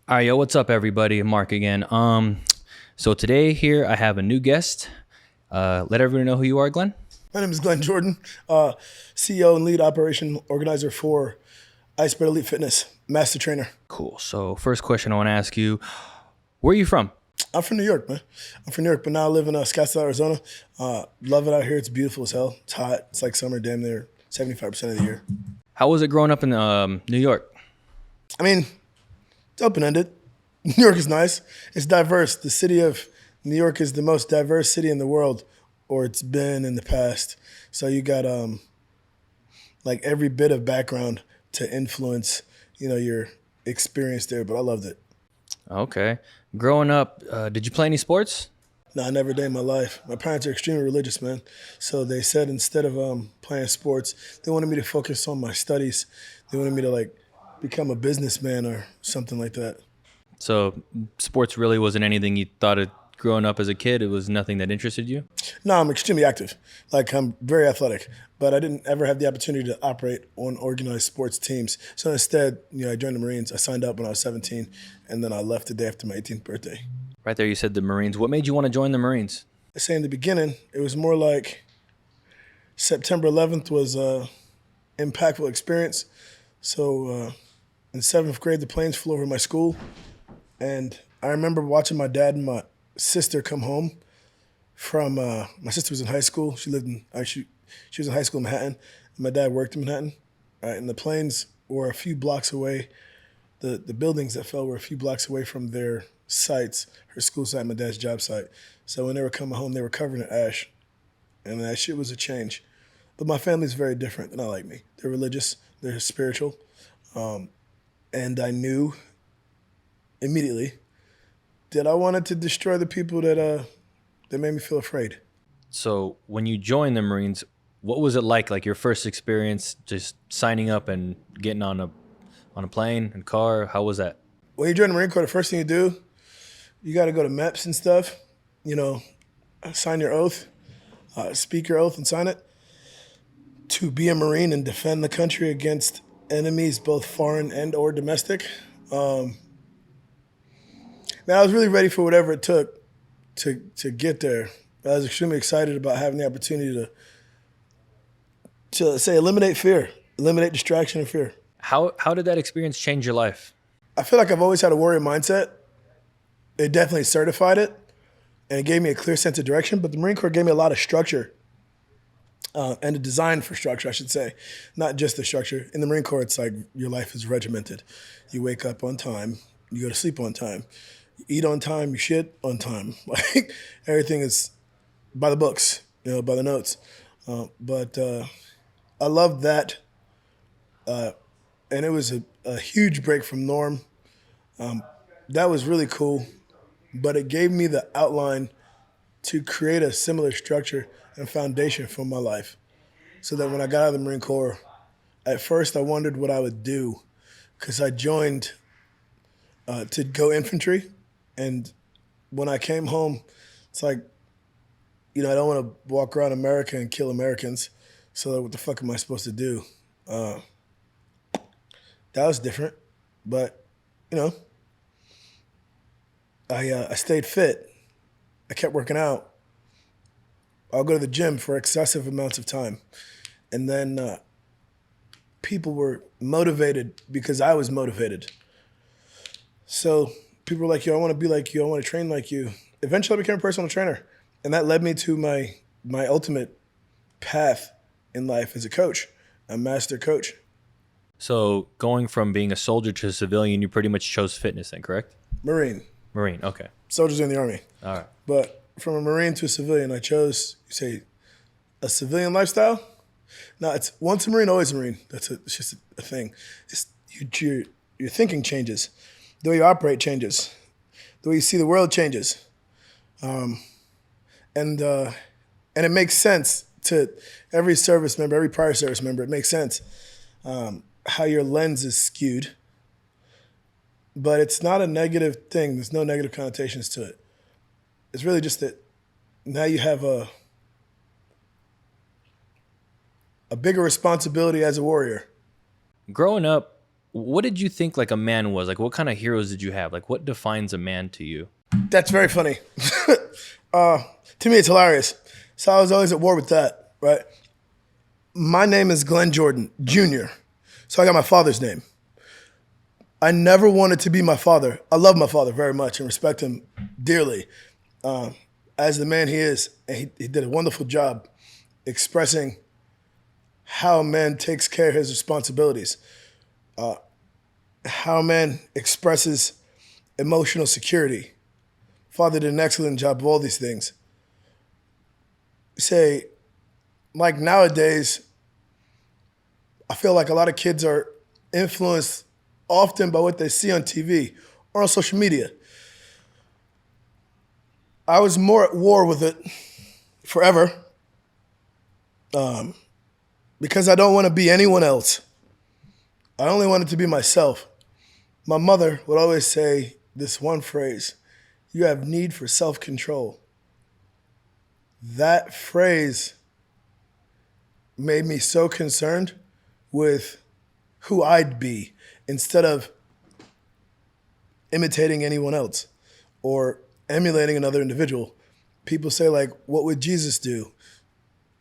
All right, yo, what's up, everybody? Mark again. So today here I have a new guest. Let everyone know who you are, Glenn. My name is Glenn Jordan, CEO and lead operation organizer for Iceberg Elite Fitness, master trainer. Cool. So first question I want to ask you, where are you from? I'm from New York, man. I'm from New York, but now I live in Scottsdale, Arizona. Love it out here. It's beautiful as hell. It's hot. It's like summer damn near 75% of the year. How was it growing up in New York? I mean, it's open-ended. New York is nice. It's diverse. The city of New York is the most diverse city in the world, or it's been in the past. So you got like every bit of background to influence, your experience there. But I loved it. Okay. Growing up, did you play any sports? No, I never a day in my life. My parents are extremely religious, man. So they said instead of playing sports, they wanted me to focus on my studies. They wanted me to like become a businessman or something like that. So sports really wasn't anything you thought of growing up as a kid? It was nothing that interested you? No, I'm extremely active. Like I'm very athletic, but I didn't ever have the opportunity to operate on organized sports teams. So instead, I joined the Marines. I signed up when I was 17, and then I left the day after my 18th birthday. Right there you said the Marines. What made you want to join the Marines? I say in the beginning, it was more like September 11th was an impactful experience. So in seventh grade, the planes flew over my school, and I remember watching my dad and my sister come home from my sister was in high school. She lived in she was in high school in Manhattan, and my dad worked in Manhattan. Right, and the planes were a few blocks away. The buildings that fell were a few blocks away from their sites, her school site, my dad's job site. So when they were coming home, they were covered in ash, and that shit was a change. But my family's very different. They're not like me. They're religious. They're spiritual, and I knew immediately that I wanted to destroy the people that made me feel afraid. So when you joined the Marines, what was it like? Like your first experience, just signing up and getting on a plane and car? How was that? When you join the Marine Corps, the first thing you do, you got to go to MEPS and stuff. Sign your oath, speak your oath, and sign it to be a Marine and defend the country against enemies, both foreign and or domestic. Man, I was really ready for whatever it took to get there. I was extremely excited about having the opportunity to say eliminate fear, eliminate distraction and fear. How did that experience change your life? I feel like I've always had a warrior mindset. It definitely certified it, and it gave me a clear sense of direction. But the Marine Corps gave me a lot of structure and a design for structure, I should say, not just the structure. In the Marine Corps, it's like your life is regimented. You wake up on time, you go to sleep on time, you eat on time, you shit on time. Like everything is by the books, by the notes. But I loved that, and it was a huge break from norm. That was really cool, but it gave me the outline to create a similar structure and foundation for my life, so that when I got out of the Marine Corps, at first I wondered what I would do, because I joined to go infantry, and when I came home, it's like, I don't want to walk around America and kill Americans, so what the fuck am I supposed to do? That was different, but I stayed fit. I kept working out. I'll go to the gym for excessive amounts of time. And then people were motivated because I was motivated. So people were like, yo, I want to be like you. I want to train like you. Eventually I became a personal trainer. And that led me to my ultimate path in life as a coach, a master coach. So going from being a soldier to a civilian, you pretty much chose fitness then, correct? Marine. Marine, okay. Soldiers in the Army. All right. But from a Marine to a civilian, I chose, a civilian lifestyle. No, it's once a Marine, always a Marine. It's just a thing. Your thinking changes. The way you operate changes. The way you see the world changes. And it makes sense to every service member, every prior service member. It makes sense how your lens is skewed. But it's not a negative thing. There's no negative connotations to it. It's really just that now you have a bigger responsibility as a warrior. Growing up, What did you think like a man was? Like what kind of heroes did you have? Like what defines a man to you? That's very funny. To me, it's hilarious. So I was always at war with that, right? My name is Glenn Jordan Jr., so I got my father's name. I never wanted to be my father. I love my father very much and respect him dearly as the man he is. And he did a wonderful job expressing how a man takes care of his responsibilities, how a man expresses emotional security. Father did an excellent job of all these things. Say, like nowadays, I feel like a lot of kids are influenced often by what they see on TV or on social media. I was more at war with it forever because I don't want to be anyone else. I only wanted to be myself. My mother would always say this one phrase: you have need for self-control. That phrase made me so concerned with who I'd be instead of imitating anyone else or emulating another individual. People say, like, what would Jesus do?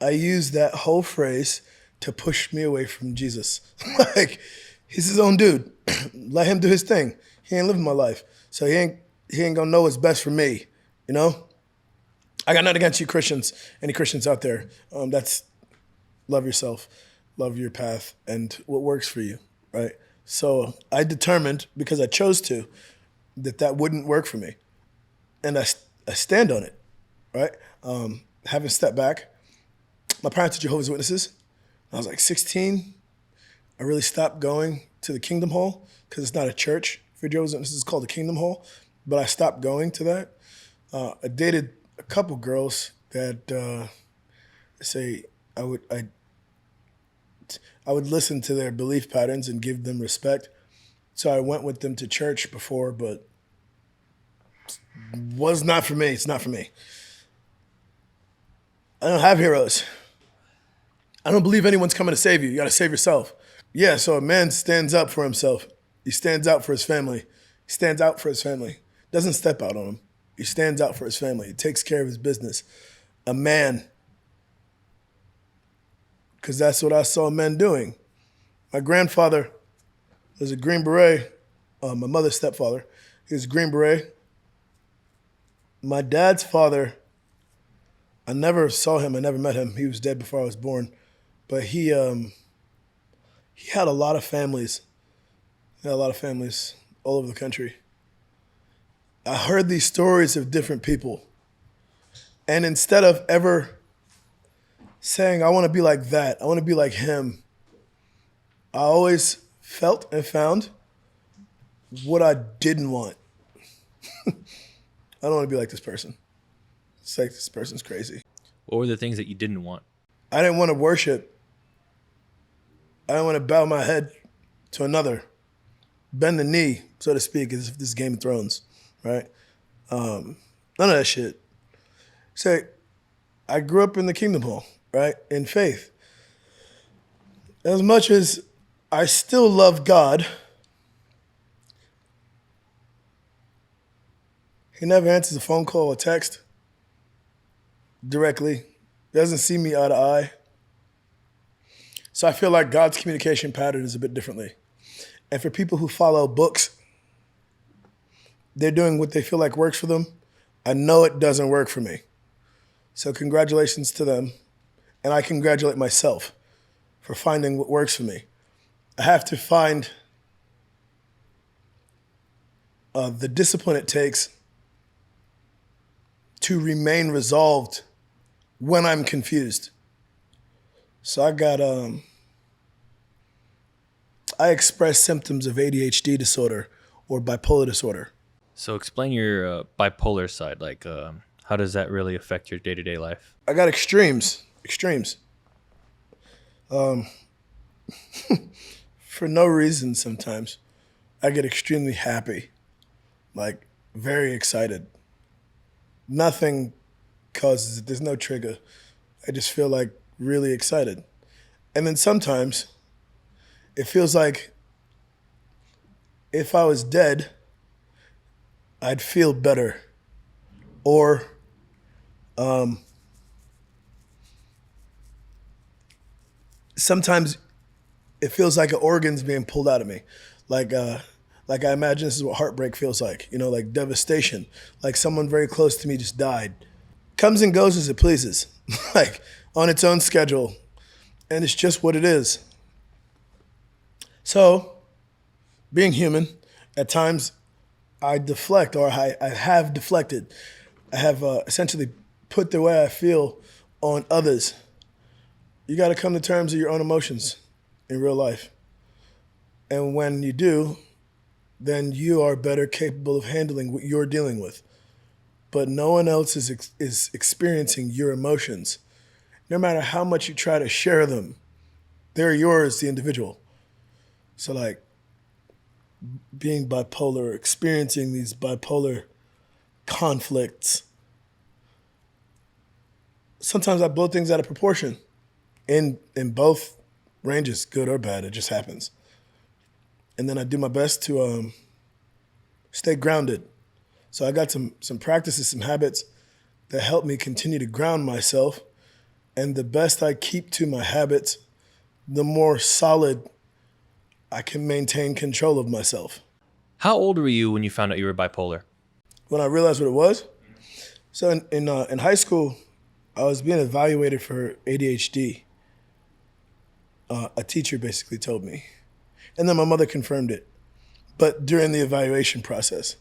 I use that whole phrase to push me away from Jesus. Like, he's his own dude. Let him do his thing. He ain't living my life. So he ain't gonna know what's best for me, you know? I got nothing against you Christians, any Christians out there. That's love yourself, love your path, and what works for you, right? So I determined, because I chose to, that wouldn't work for me. And I stand on it, right? Having stepped back, my parents are Jehovah's Witnesses. I was like 16. I really stopped going to the Kingdom Hall because it's not a church for Jehovah's Witnesses. It's called the Kingdom Hall. But I stopped going to that. I dated a couple girls that say I would listen to their belief patterns and give them respect. So I went with them to church before, but was not for me. It's not for me. I don't have heroes. I don't believe anyone's coming to save you. You got to save yourself. Yeah, so a man stands up for himself. He stands out for his family. He stands out for his family. Doesn't step out on him. He stands out for his family. He takes care of his business. A man, because that's what I saw men doing. My grandfather was a Green Beret. My mother's stepfather. He was a Green Beret. My dad's father, I never saw him. I never met him. He was dead before I was born. But he had a lot of families. He had a lot of families all over the country. I heard these stories of different people. And instead of ever saying, I want to be like that, I want to be like him, I always felt and found what I didn't want. I don't want to be like this person. It's like, this person's crazy. What were the things that you didn't want? I didn't want to worship. I didn't want to bow my head to another, bend the knee, so to speak, as if this is Game of Thrones, right? None of that shit. Say, I grew up in the Kingdom Hall, right, in faith. As much as I still love God, he never answers a phone call or text directly. Doesn't see me eye to eye. So I feel like God's communication pattern is a bit differently. And for people who follow books, they're doing what they feel like works for them. I know it doesn't work for me. So congratulations to them. And I congratulate myself for finding what works for me. I have to find the discipline it takes to remain resolved when I'm confused. So I express symptoms of ADHD disorder or bipolar disorder. So explain your bipolar side. Like, how does that really affect your day-to-day life? I got extremes. For no reason sometimes. I get extremely happy, like very excited. Nothing causes it. There's no trigger. I just feel like really excited. And then sometimes it feels like if I was dead, I'd feel better. Or sometimes it feels like an organ's being pulled out of me. Like like I imagine this is what heartbreak feels like, like devastation. Like someone very close to me just died. Comes and goes as it pleases, like on its own schedule. And it's just what it is. So, being human, at times I deflect, or I have deflected. I have essentially put the way I feel on others. You got to come to terms with your own emotions in real life. And when you do, then you are better capable of handling what you're dealing with. But no one else is experiencing your emotions. No matter how much you try to share them, they're yours, the individual. So, like, being bipolar, experiencing these bipolar conflicts, sometimes I blow things out of proportion in both ranges, good or bad. It just happens. And then I do my best to stay grounded. So I got some practices, some habits that help me continue to ground myself. And the best I keep to my habits, the more solid I can maintain control of myself. How old were you when you found out you were bipolar? When I realized what it was, so in high school, I was being evaluated for ADHD. A teacher basically told me, and then my mother confirmed it. But during the evaluation process,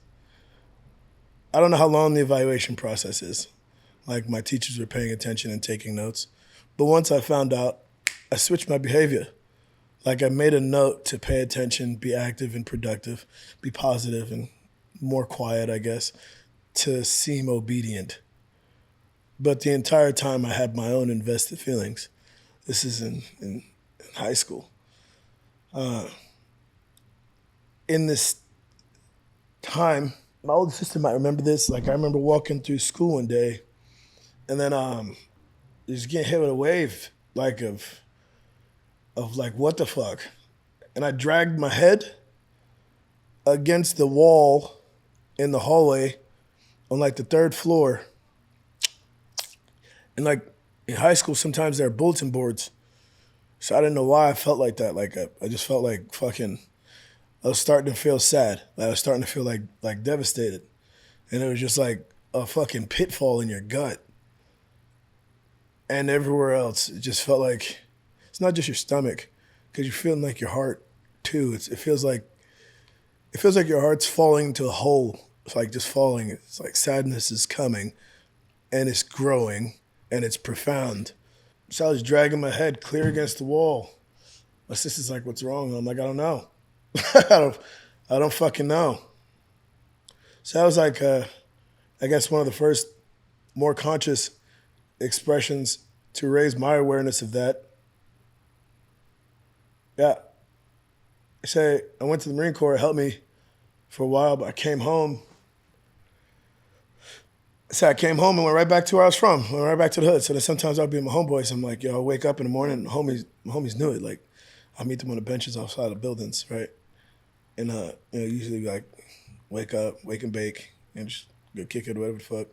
I don't know how long the evaluation process is. Like my teachers were paying attention and taking notes. But once I found out, I switched my behavior. Like I made a note to pay attention, be active and productive, be positive and more quiet, I guess, to seem obedient. But the entire time I had my own invested feelings. This is in high school. In this time, my older sister might remember this. Like I remember walking through school one day and then just getting hit with a wave like of like what the fuck. And I dragged my head against the wall in the hallway on like the third floor. And like in high school, sometimes there are bulletin boards. So I didn't know why I felt like that. Like I just felt like fucking, I was starting to feel sad. Like I was starting to feel like devastated. And it was just like a fucking pitfall in your gut. And everywhere else, it just felt like, it's not just your stomach, because you're feeling like your heart too. It feels like your heart's falling into a hole. It's like just falling. It's like sadness is coming and it's growing and it's profound. So I was dragging my head clear against the wall. My sister's like, "What's wrong?" And I'm like, "I don't know. I don't fucking know." So that was like, I guess one of the first more conscious expressions to raise my awareness of that. Yeah. Say I went to the Marine Corps. It helped me for a while, but I came home. So I came home and went right back to where I was from. Went right back to the hood. So then sometimes I'll be with my homeboys. I'm like, yo, I'll wake up in the morning and homies knew it. Like I meet them on the benches outside of buildings, right? And usually like wake up, wake and bake, and just go kick it, whatever the fuck.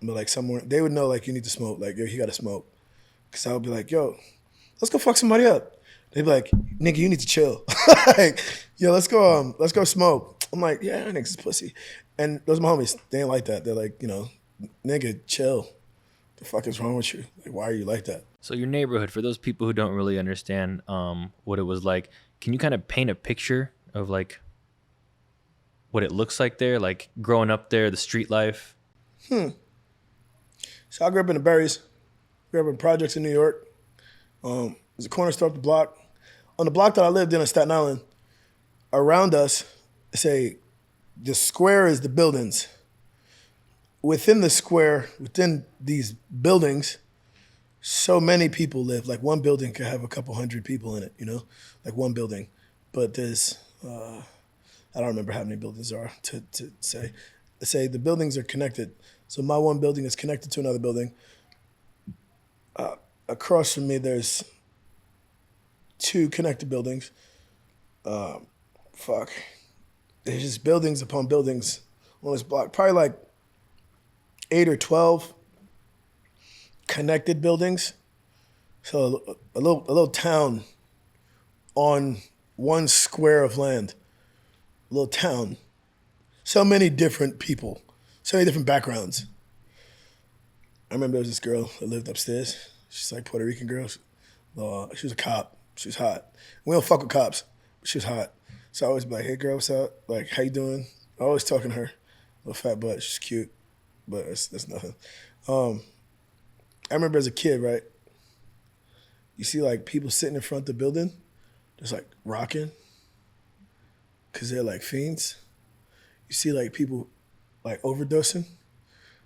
But like somewhere they would know like you need to smoke. Like, yo, you gotta smoke. Cause I would be like, yo, let's go fuck somebody up. They'd be like, nigga, you need to chill. Like, yo, let's go smoke. I'm like, yeah, niggas is pussy. And those are my homies. They ain't like that. They're like, nigga, chill. The fuck is wrong with you? Like, why are you like that? So your neighborhood, for those people who don't really understand what it was like, can you kind of paint a picture of like what it looks like there, like growing up there, the street life? So I grew up in the Berries. Grew up in projects in New York. There's a corner store up the block. On the block that I lived in Staten Island, around us, say the square is the buildings. Within the square, within these buildings, so many people live. Like one building could have a couple hundred people in it, like one building. But there's, I don't remember how many buildings there are to say. Say the buildings are connected. So my one building is connected to another building. Across from me, there's two connected buildings. fuck. There's just buildings upon buildings on this block. Probably like 8 or 12 connected buildings. So a little town on one square of land. A little town. So many different people. So many different backgrounds. I remember there was this girl that lived upstairs. She's like Puerto Rican girl. She was a cop. She was hot. We don't fuck with cops, but she was hot. So I always be like, hey girl, what's up? Like, how you doing? I always talking to her. Little fat butt. She's cute, but that's nothing. I remember as a kid, right? You see like people sitting in front of the building, just like rocking, because they're like fiends. You see like people like overdosing,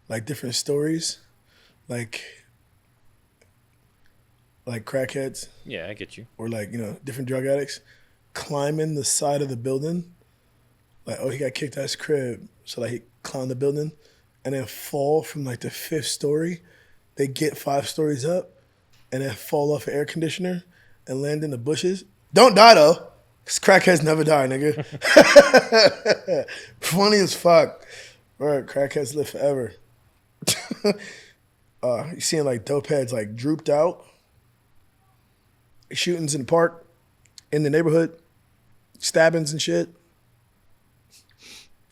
like different stories, like crackheads Yeah, I get you. or like, different drug addicts climbing the side of the building. Like, oh, he got kicked out of his crib. So like he climbed the building and then fall from like the 5th story. They get 5 stories up and then fall off an air conditioner and land in the bushes. Don't die though, because crackheads never die, nigga. Funny as fuck. Right, crackheads live forever. You seeing like dope heads like drooped out. Shootings in the park, in the neighborhood, stabbings and shit.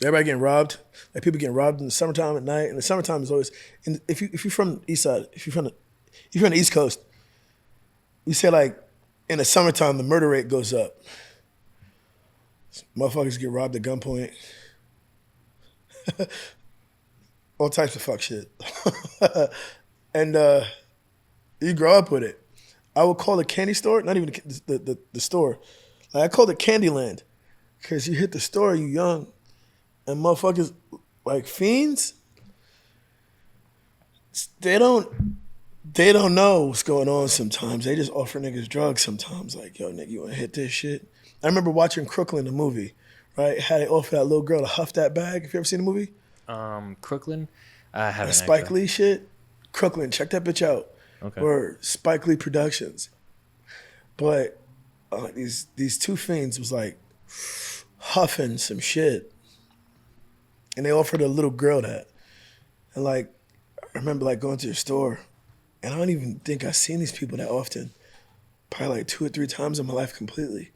Everybody getting robbed. Like people getting robbed in the summertime at night. And the summertime is always. If you're from the east side, if you're from the East Coast, you say like in the summertime the murder rate goes up. Motherfuckers get robbed at gunpoint. All types of fuck shit. And you grow up with it. I would call the candy store, not even the store. Like I called it Candyland. Because you hit the store, you young, and motherfuckers like fiends, they don't know what's going on sometimes. They just offer niggas drugs sometimes. Like, yo, nigga, you wanna hit this shit? I remember watching Crooklyn, the movie, right? How they offer that little girl to huff that bag. Have you ever seen the movie? Crooklyn? I haven't Spike actually. Lee shit. Crooklyn, check that bitch out. Okay. Or Spike Lee Productions. But these 2 fiends was like huffing some shit. And they offered a little girl that. And like, I remember like going to the store, and I don't even think I've seen these people that often. Probably like 2 or 3 times in my life completely.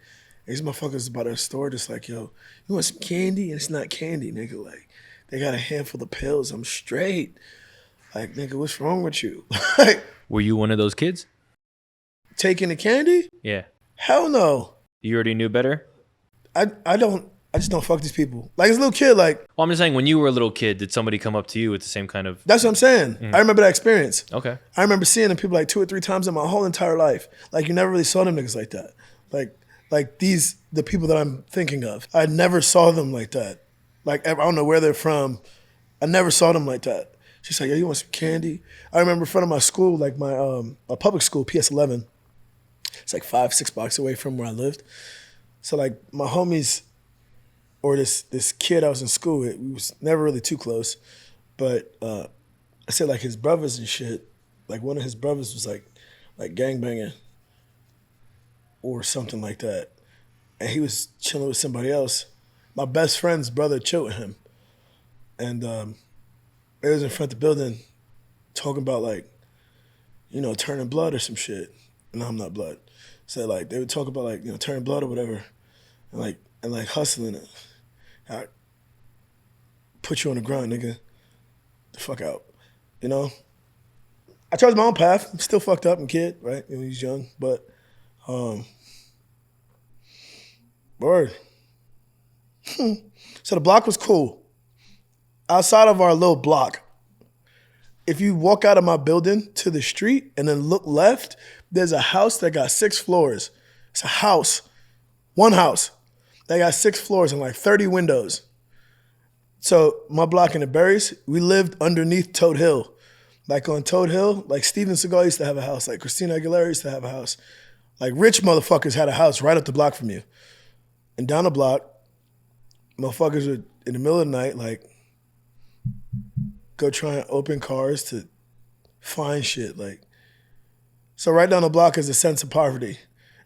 These motherfuckers about our store just like, yo, you want some candy? And it's not candy, nigga. Like, they got a handful of pills. I'm straight. Like, nigga, what's wrong with you? Like, Were you one of those kids? taking the candy? Yeah. Hell no. You already knew better? I just don't fuck these people. Like, as a little kid, like, Well, I'm just saying, when you were a little kid, did somebody come up to you with the same kind of... that's what I'm saying. I remember that experience. Okay. I remember seeing them people like 2 or 3 times in my whole entire life. Like, you never really saw them niggas like that. Like the people that I'm thinking of. I never saw them like that. Like, I don't know where they're from. I never saw them like that. She's like, yo, you want some candy? I remember in front of my school, like my public school, PS11. It's like 5-6 blocks away from where I lived. So like my homies, or this kid I was in school with, we was never really too close. But I said like his brothers and shit, like one of his brothers was like gangbanging or something like that. And he was chilling with somebody else. My best friend's brother chilled with him. And they was in front of the building talking about like, turning blood or some shit. No, I'm not blood. So like they would talk about like, turning blood or whatever. And like hustling it. I put you on the ground, nigga. The fuck out. I chose my own path. I'm still fucked up and kid, right? When he was young. But word. So the block was cool. Outside of our little block, if you walk out of my building to the street and then look left, there's a house that got 6 floors. It's a house, one house. They got 6 floors and like 30 windows. So my block in the Berries, we lived underneath Toad Hill. Like on Toad Hill, like Steven Seagal used to have a house, like Christina Aguilera used to have a house. Like rich motherfuckers had a house right up the block from you. And down the block, motherfuckers would, in the middle of the night, like, go try and open cars to find shit. Like, so right down the block is a sense of poverty.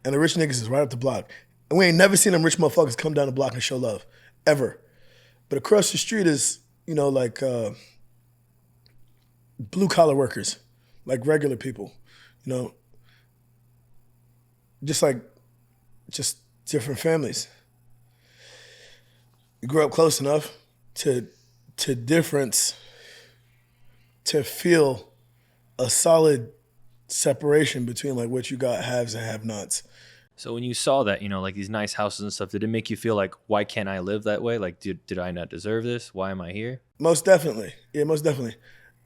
And the rich niggas is right up the block. And we ain't never seen them rich motherfuckers come down the block and show love, ever. But across the street is, like blue collar workers, like regular people, you know, just like just different families. You grew up close enough to difference to feel a solid separation between like what you got haves and have nots. So when you saw that, like these nice houses and stuff, did it make you feel like, why can't I live that way? Like, did I not deserve this? Why am I here? Most definitely. Yeah, most definitely.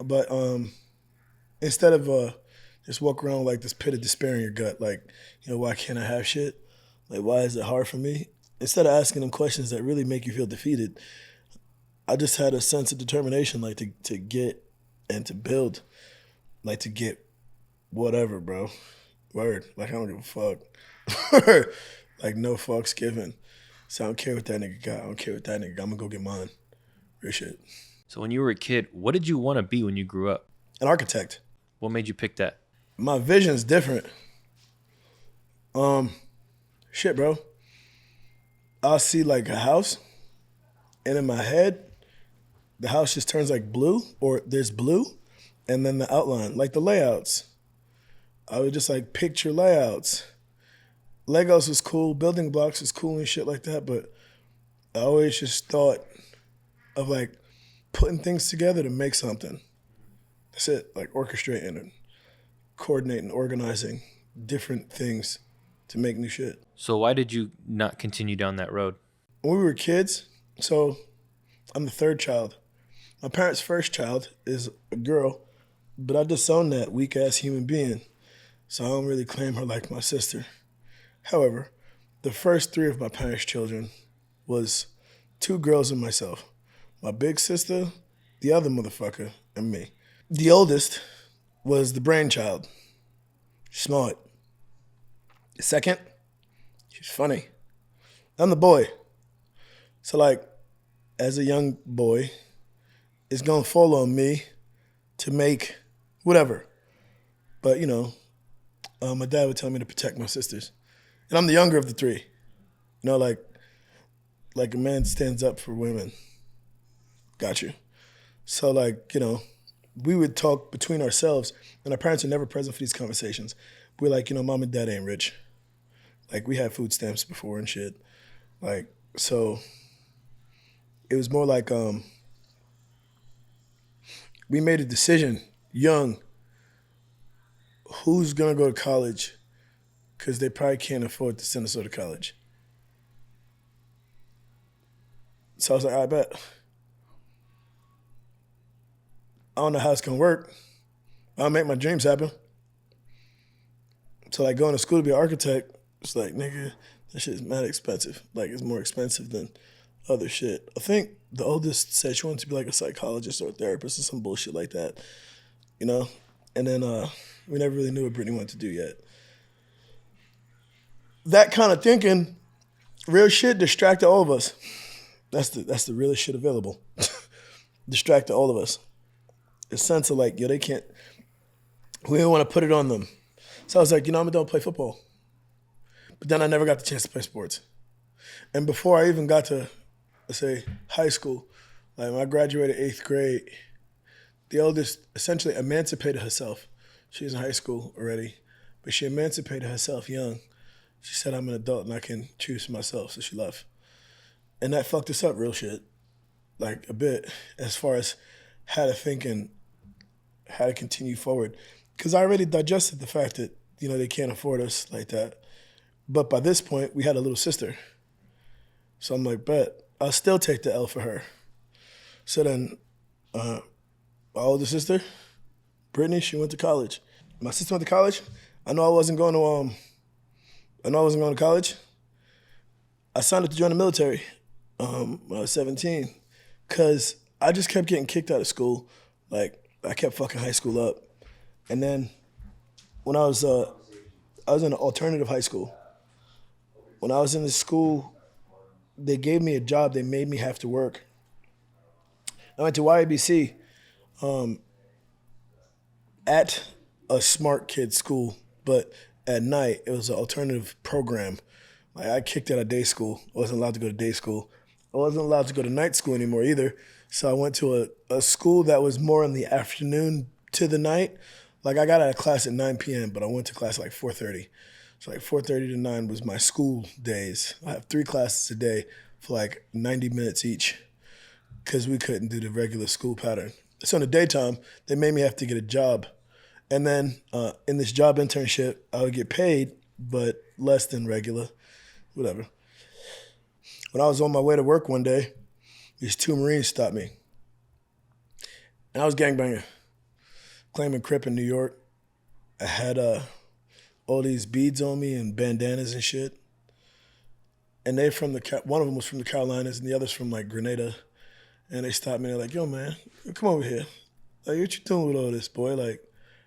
But instead of just walk around like this pit of despair in your gut, like, why can't I have shit? Like, why is it hard for me? Instead of asking them questions that really make you feel defeated, I just had a sense of determination, like to get and to build, like to get whatever, bro. Word. Like I don't give a fuck. Like no fucks given. So I don't care what that nigga got. I don't care what that nigga got. I'm gonna go get mine. Real shit. So when you were a kid, what did you want to be when you grew up? An architect. What made you pick that? My vision's different. Shit, bro. I'll see like a house, and in my head, the house just turns like blue, or there's blue, and then the outline, like the layouts. I would just like picture layouts. Legos was cool, building blocks was cool and shit like that, but I always just thought of like putting things together to make something. That's it, like orchestrating and coordinating, organizing different things to make new shit. So why did you not continue down that road? When we were kids, so I'm the third child. My parents' first child is a girl, but I disown that weak ass human being, so I don't really claim her like my sister. However, the first three of my parents' children was two girls and myself. My big sister, the other motherfucker, and me. The oldest was the brainchild. Smart. The second, she's funny. I'm the boy. So like, as a young boy, it's gonna fall on me to make whatever. But my dad would tell me to protect my sisters. And I'm the younger of the three. Like a man stands up for women. Got you. So we would talk between ourselves, and our parents are never present for these conversations. We're like, mom and dad ain't rich. Like we had food stamps before and shit. Like, so it was more like we made a decision young, who's gonna go to college because they probably can't afford to send us to college. So I was like, I bet. I don't know how it's gonna work. I'll make my dreams happen. So like going to school to be an architect, it's like, nigga, that shit is mad expensive. Like it's more expensive than other shit. I think the oldest said she wanted to be like a psychologist or a therapist or some bullshit like that. And then we never really knew what Brittany wanted to do yet. That kind of thinking, real shit, distracted all of us. That's the realest shit available. Distracted all of us. A sense of like, they can't, we didn't want to put it on them. So I was like, I'm gonna don't play football. But then I never got the chance to play sports. And before I even got to, let's say, high school, like when I graduated 8th grade, the oldest essentially emancipated herself. She was in high school already, but she emancipated herself young. She said, I'm an adult and I can choose for myself, so she left. And that fucked us up real shit, like a bit, as far as how to think and how to continue forward. Because I already digested the fact that, they can't afford us like that. But by this point, we had a little sister. So I'm like, bet, I'll still take the L for her. So then, my older sister, Brittany, she went to college. My sister went to college. I know I wasn't going to college. I signed up to join the military when I was 17 because I just kept getting kicked out of school. Like, I kept fucking high school up. And then when I was in an alternative high school. When I was in the school, they gave me a job. They made me have to work. I went to YABC at a smart kid school, but at night it was an alternative program Like I kicked out of day school. I wasn't allowed to go to day school. I wasn't allowed to go to night school anymore either. So I went to a school that was more in the afternoon to the night. Like I got out of class at 9 p.m., but I went to class at like 4:30. So like 4:30 to 9 was my school days. I have 3 classes a day for like 90 minutes each because we couldn't do the regular school pattern. So in the daytime, they made me have to get a job. And then in this job internship, I would get paid, but less than regular, whatever. When I was on my way to work one day, these 2 Marines stopped me. And I was gangbanging, claiming Crip in New York. I had all these beads on me and bandanas and shit. And they from one of them was from the Carolinas and the other's from like Grenada. And they stopped me and they're like, yo man, come over here. Like, what you doing with all this, boy? Like,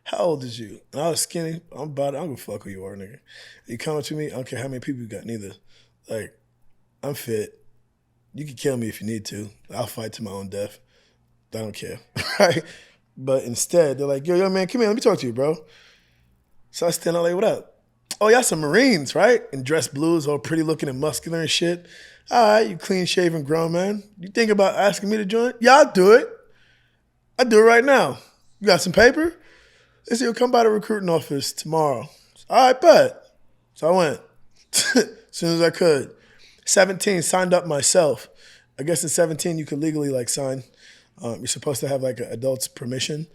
how old is you? And I was skinny. I'm about it. I don't give a fuck who you are, nigga. You coming to me, I don't care how many people you got, neither. Like, I'm fit. You can kill me if you need to. I'll fight to my own death. I don't care. Right? But instead, they're like, yo, man, come here. Let me talk to you, bro. So I stand out like, what up? Oh, y'all some Marines, right? In dress blues, all pretty looking and muscular and shit. All right, you clean shaven grown man. You think about asking me to join? Yeah, I'll do it. I'll do it right now. You got some paper? They said, you'll come by the recruiting office tomorrow. All right, bet. So I went as soon as I could. 17, signed up myself. I guess at 17 you could legally like sign. You're supposed to have like an adult's permission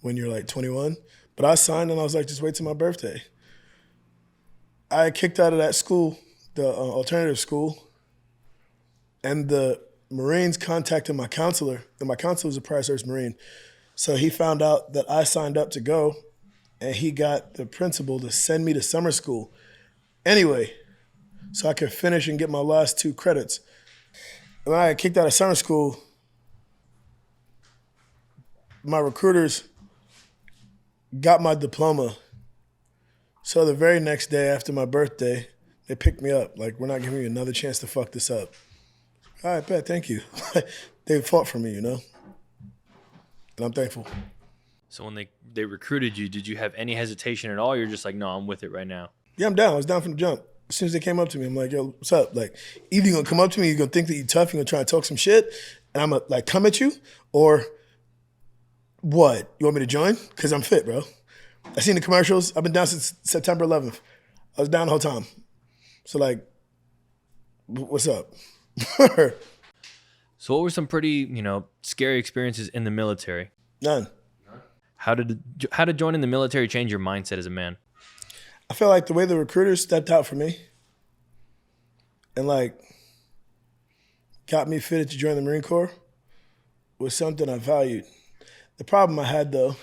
when you're like 21. But I signed and I was like, just wait till my birthday. I kicked out of that school, the alternative school, and the Marines contacted my counselor, and my counselor was a prior service Marine. So he found out that I signed up to go, and he got the principal to send me to summer school anyway, so I could finish and get my last 2 credits. And when I got kicked out of summer school, my recruiters got my diploma. So the very next day after my birthday, they picked me up. Like, we're not giving you another chance to fuck this up. All right, bet, thank you. They fought for me, you know? And I'm thankful. So when they recruited you, did you have any hesitation at all? You're just like, no, I'm with it right now. Yeah, I'm down. I was down from the jump. As soon as they came up to me, I'm like, yo, what's up? Like, either you're going to come up to me, you're going to think that you're tough, you're going to try and talk some shit, and I'm going to, like, come at you, or what? You want me to join? Because I'm fit, bro. I seen the commercials. I've been down since September 11th. I was down the whole time. So, like, what's up? So what were some pretty, scary experiences in the military? None. How did joining the military change your mindset as a man? I feel like the way the recruiters stepped out for me and, like, got me fitted to join the Marine Corps was something I valued. The problem I had, though,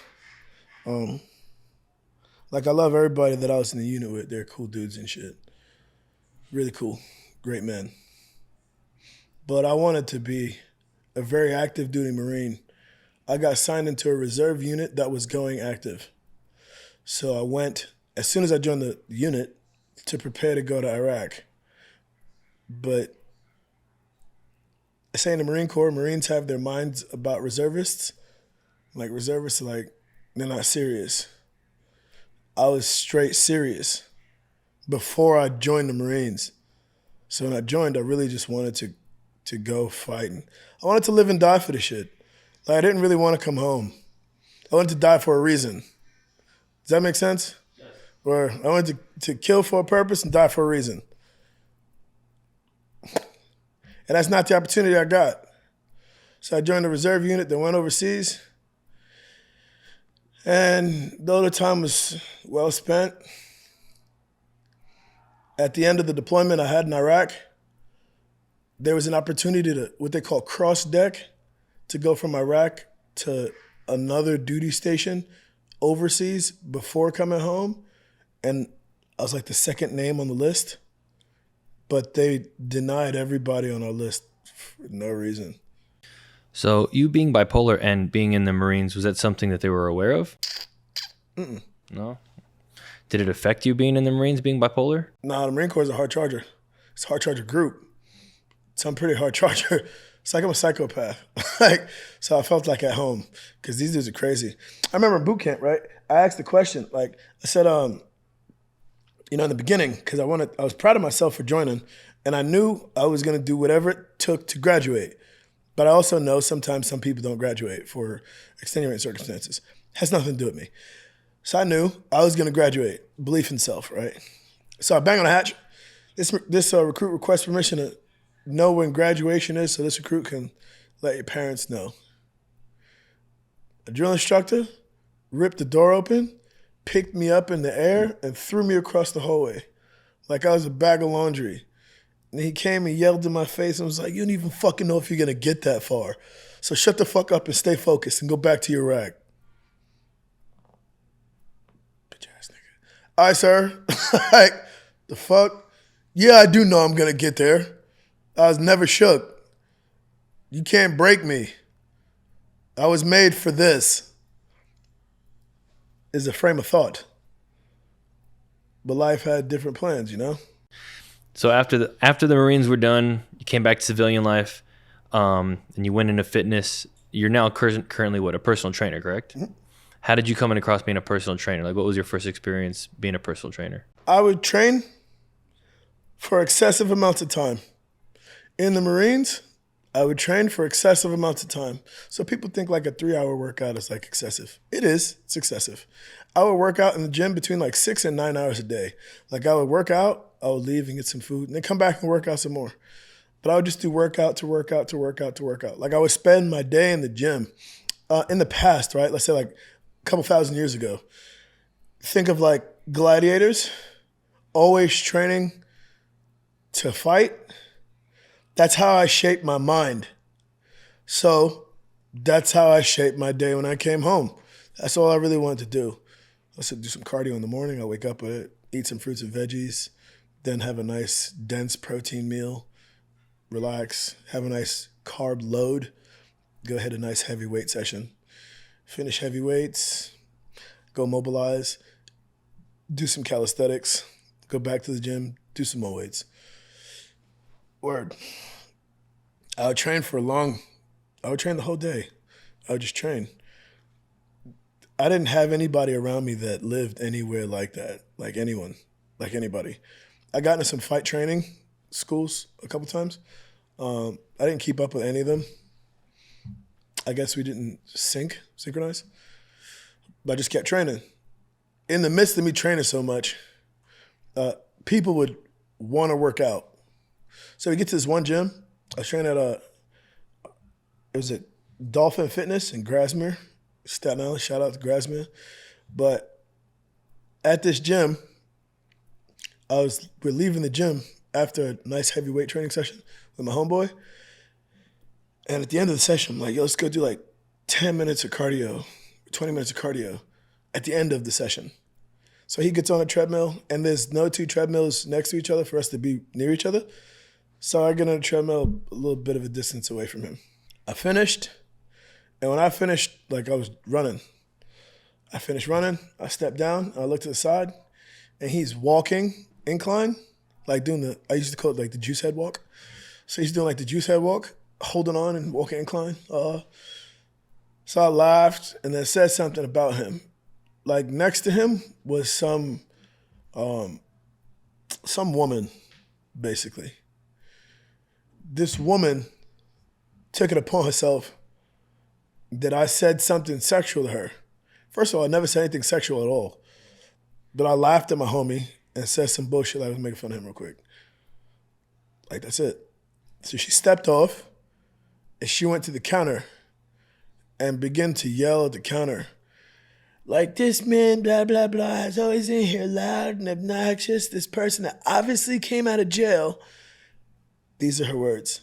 like, I love everybody that I was in the unit with. They're cool dudes and shit. Really cool. Great men. But I wanted to be a very active duty Marine. I got signed into a reserve unit that was going active. So I went, as soon as I joined the unit, to prepare to go to Iraq. But I say in the Marine Corps, Marines have their minds about reservists. Like, reservists are like, they're not serious. I was straight serious before I joined the Marines. So when I joined, I really just wanted to go fighting. I wanted to live and die for the shit. Like, I didn't really want to come home. I wanted to die for a reason. Does that make sense? Yes. Where I wanted to kill for a purpose and die for a reason. And that's not the opportunity I got. So I joined the reserve unit that went overseas. And though the time was well spent, at the end of the deployment I had in Iraq, there was an opportunity to, what they call cross deck, to go from Iraq to another duty station overseas before coming home. And I was like the second name on the list, but they denied everybody on our list for no reason. So you being bipolar and being in the Marines, was that something that they were aware of? Mm-mm. No? Did it affect you being in the Marines, being bipolar? Nah, the Marine Corps is a hard charger. It's a hard charger group. So I'm pretty hard charger. It's like I'm a psychopath. So I felt like at home because these dudes are crazy. I remember in boot camp, right? I asked the question, like, I said, in the beginning, because I was proud of myself for joining, and I knew I was going to do whatever it took to graduate. But I also know sometimes some people don't graduate for extenuating circumstances. Has nothing to do with me. So I knew I was going to graduate. Belief in self, right? So I bang on the hatch. This recruit requests permission to know when graduation is, so this recruit can let your parents know. A drill instructor ripped the door open, picked me up in the air, and threw me across the hallway like I was a bag of laundry. And he came and yelled in my face and was like, "You don't even fucking know if you're gonna get that far. So shut the fuck up and stay focused and go back to your rack." Bitch ass nigga. All right, sir. Like, the fuck? Yeah, I do know I'm gonna get there. I was never shook. You can't break me. I was made for this. Is a frame of thought. But life had different plans, So after the Marines were done, you came back to civilian life, and you went into fitness. You're now currently what, a personal trainer, correct? Mm-hmm. How did you come across being a personal trainer? Like, what was your first experience being a personal trainer? I would train for excessive amounts of time. In the Marines, I would train for excessive amounts of time. So people think like a 3-hour workout is like excessive. It is. It's excessive. I would work out in the gym between like 6 and 9 hours a day. Like I would work out, I would leave and get some food, and then come back and work out some more. But I would just do workout to workout to workout to workout. Like I would spend my day in the gym. In the past, right? Let's say like a couple thousand years ago. Think of like gladiators, always training to fight. That's how I shaped my mind. So that's how I shaped my day when I came home. That's all I really wanted to do. Let's do some cardio in the morning. I wake up with it, eat some fruits and veggies, then have a nice dense protein meal, relax, have a nice carb load, go hit a nice heavy weight session, finish heavy weights, go mobilize, do some calisthenics, go back to the gym, do some more weights. Word. I would train the whole day. I would just train. I didn't have anybody around me that lived anywhere like that, like anyone, like anybody. I got into some fight training schools a couple times. I didn't keep up with any of them. I guess we didn't synchronize, but I just kept training. In the midst of me training so much, people would want to work out. So we get to this one gym. I was training at it was at Dolphin Fitness in Grasmere, Staten Island. Shout out to Grasmere. But at this gym, we're leaving the gym after a nice heavy weight training session with my homeboy. And at the end of the session, I'm like, yo, let's go do like 10 minutes of cardio, 20 minutes of cardio at the end of the session. So he gets on a treadmill, and there's no two treadmills next to each other for us to be near each other. So I get on a treadmill a little bit of a distance away from him. I finished, and when I finished, like I was running, I finished running, I stepped down, I looked to the side, and he's walking incline, like doing I used to call it like the juice head walk. So he's doing like the juice head walk, holding on and walking incline. So I laughed and then said something about him. Like next to him was some woman, basically. This woman took it upon herself that I said something sexual to her. First of all, I never said anything sexual at all. But I laughed at my homie and said some bullshit like I was making fun of him real quick. Like, that's it. So she stepped off and she went to the counter and began to yell at the counter. Like, this man, blah, blah, blah, is always in here loud and obnoxious. This person that obviously came out of jail, these are her words,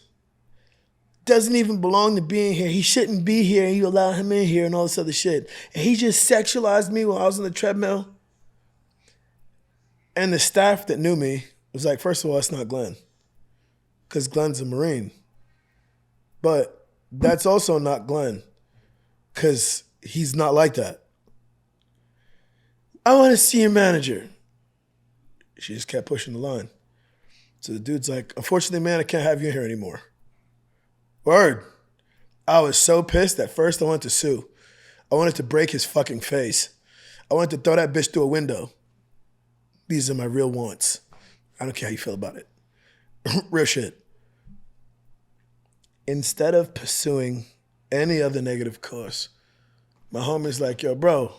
doesn't even belong to being here. He shouldn't be here, and you allow him in here and all this other shit. And he just sexualized me while I was on the treadmill. And the staff that knew me was like, first of all, it's not Glenn, because Glenn's a Marine. But that's also not Glenn, because he's not like that. I want to see your manager. She just kept pushing the line. So the dude's like, unfortunately, man, I can't have you in here anymore. Word. I was so pissed at first I wanted to sue. I wanted to break his fucking face. I wanted to throw that bitch through a window. These are my real wants. I don't care how you feel about it. Real shit. Instead of pursuing any other negative course, my homie's like, yo, bro,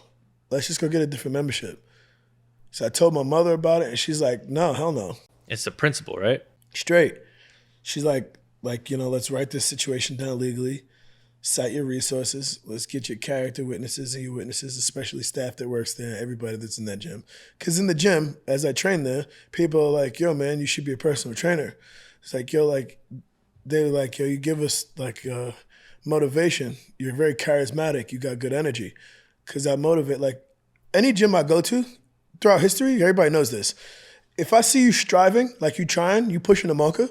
let's just go get a different membership. So I told my mother about it, and she's like, no, hell no. It's the principle, right? Straight. She's like, let's write this situation down legally, cite your resources, let's get your character witnesses and your witnesses, especially staff that works there, everybody that's in that gym. Because in the gym, as I train there, people are like, yo, man, you should be a personal trainer. It's like, yo, they're like, yo, you give us motivation. You're very charismatic. You got good energy. Because I motivate, any gym I go to throughout history, everybody knows this. If I see you striving, like you trying, you pushing the mocha,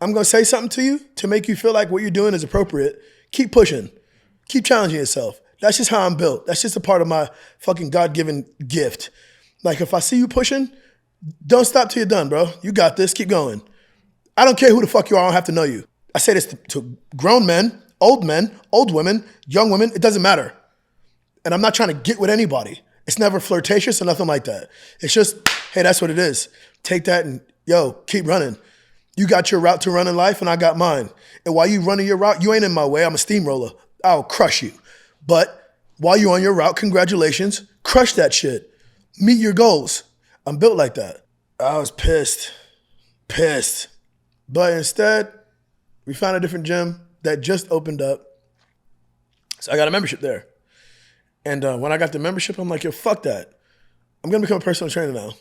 I'm going to say something to you to make you feel like what you're doing is appropriate. Keep pushing. Keep challenging yourself. That's just how I'm built. That's just a part of my fucking God-given gift. Like, if I see you pushing, don't stop till you're done, bro. You got this. Keep going. I don't care who the fuck you are. I don't have to know you. I say this to grown men, old women, young women. It doesn't matter. And I'm not trying to get with anybody. It's never flirtatious or nothing like that. It's just, hey, that's what it is. Take that and, yo, keep running. You got your route to run in life, and I got mine. And while you running your route, you ain't in my way. I'm a steamroller. I'll crush you. But while you're on your route, congratulations. Crush that shit. Meet your goals. I'm built like that. I was pissed. But instead, we found a different gym that just opened up. So I got a membership there. And when I got the membership, I'm like, yo, fuck that. I'm going to become a personal trainer now.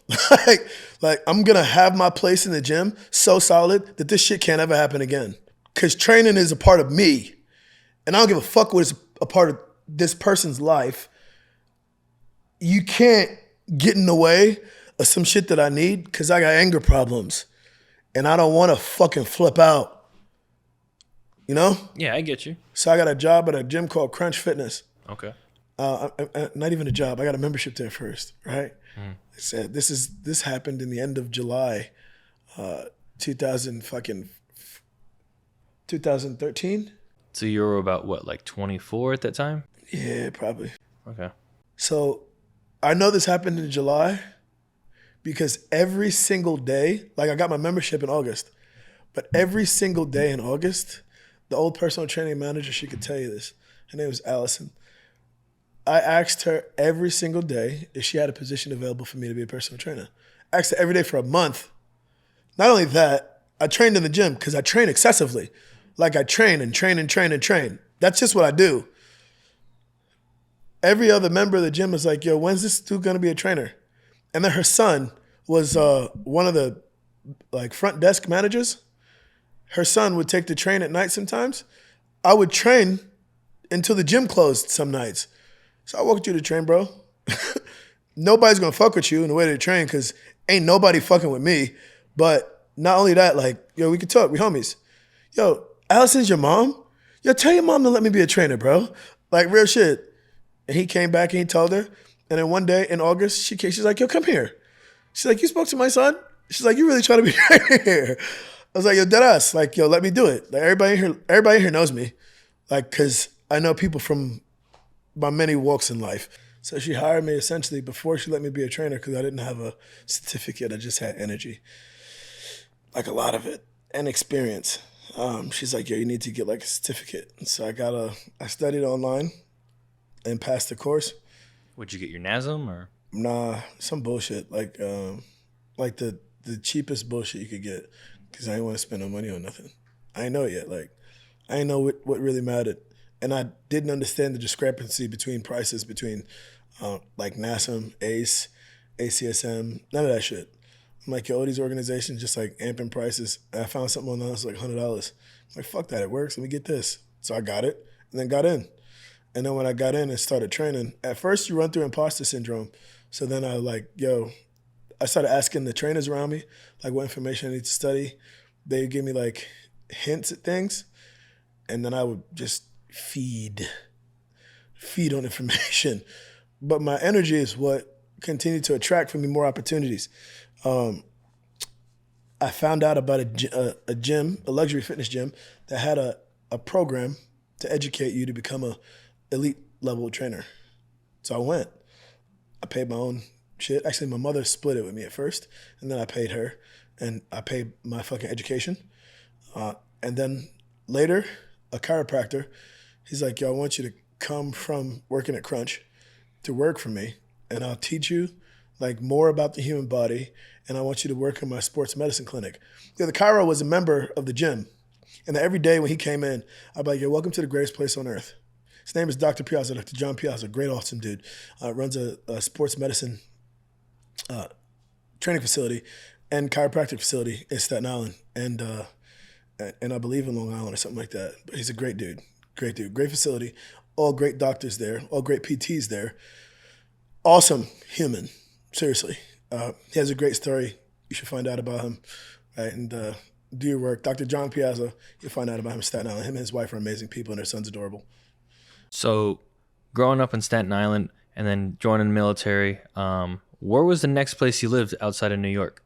like I'm going to have my place in the gym so solid that this shit can't ever happen again. Because training is a part of me. And I don't give a fuck what is a part of this person's life. You can't get in the way of some shit that I need because I got anger problems. And I don't want to fucking flip out. You know? Yeah, I get you. So I got a job at a gym called Crunch Fitness. Okay. Not even a job. I got a membership there first, right? It said this happened in the end of July, 2013. So you were about what, like 24 at that time? Yeah, probably. Okay. So I know this happened in July because every single day, like I got my membership in August, but every single day in August, the old personal training manager, she could tell you this. Her name was Allison. I asked her every single day if she had a position available for me to be a personal trainer. I asked her every day for a month. Not only that, I trained in the gym because I train excessively. Like I train and train and train and train. That's just what I do. Every other member of the gym was like, yo, when's this dude gonna be a trainer? And then her son was one of the front desk managers. Her son would take the train at night sometimes. I would train until the gym closed some nights. So I walked you to train, bro. Nobody's gonna fuck with you in the way to train because ain't nobody fucking with me. But not only that, yo, we could talk, we homies. Yo, Allison's your mom? Yo, tell your mom to let me be a trainer, bro. Like real shit. And he came back and he told her. And then one day in August, she's like, yo, come here. She's like, you spoke to my son? She's like, you really trying to be a trainer here? I was like, yo, deadass. Like, yo, let me do it. Like everybody here knows me. Like, cause I know people from my many walks in life. So she hired me essentially before she let me be a trainer because I didn't have a certificate. I just had energy, like a lot of it, and experience. She's like, yo, you need to get like a certificate. And so I studied online and passed the course. Would you get your NASM or? Nah, some bullshit. Like the cheapest bullshit you could get because I didn't want to spend no money on nothing. I didn't know it yet. Like, I didn't know what really mattered. And I didn't understand the discrepancy between prices between like NASM, ACE, ACSM, none of that shit. I'm like, yo, all these organizations just like amping prices. And I found something online that's like $100. I'm like, fuck that, it works. Let me get this. So I got it and then got in. And then when I got in and started training, at first you run through imposter syndrome. So then I started asking the trainers around me, like what information I need to study. They give me like hints at things. And then I would just feed on information. But my energy is what continued to attract for me more opportunities. I found out about a gym, a luxury fitness gym, that had a program to educate you to become a elite level trainer. So I went. I paid my own shit. Actually, my mother split it with me at first, and then I paid her, and I paid my fucking education. And then later, a chiropractor, he's like, yo, I want you to come from working at Crunch to work for me, and I'll teach you like more about the human body, and I want you to work in my sports medicine clinic. The chiro was a member of the gym, and every day when he came in, I'd be like, yo, welcome to the greatest place on earth. His name is Dr. Piazza, Dr. John Piazza, great awesome dude. Runs a sports medicine training facility and chiropractic facility in Staten Island, and I believe in Long Island or something like that. But he's a great dude, great facility, all great doctors there, all great PTs there. Awesome human, seriously. He has a great story. You should find out about him, right? And do your work. Dr. John Piazza, you'll find out about him in Staten Island. Him and his wife are amazing people, and their son's adorable. So, growing up in Staten Island and then joining the military, where was the next place you lived outside of New York?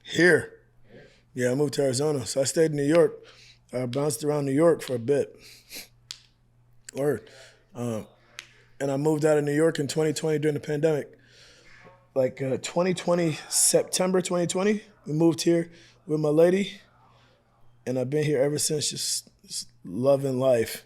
Here. Yeah, I moved to Arizona. So I stayed in New York. I bounced around New York for a bit. Word. And I moved out of New York in 2020 during the pandemic. Like 2020, September 2020, we moved here with my lady. And I've been here ever since, just loving life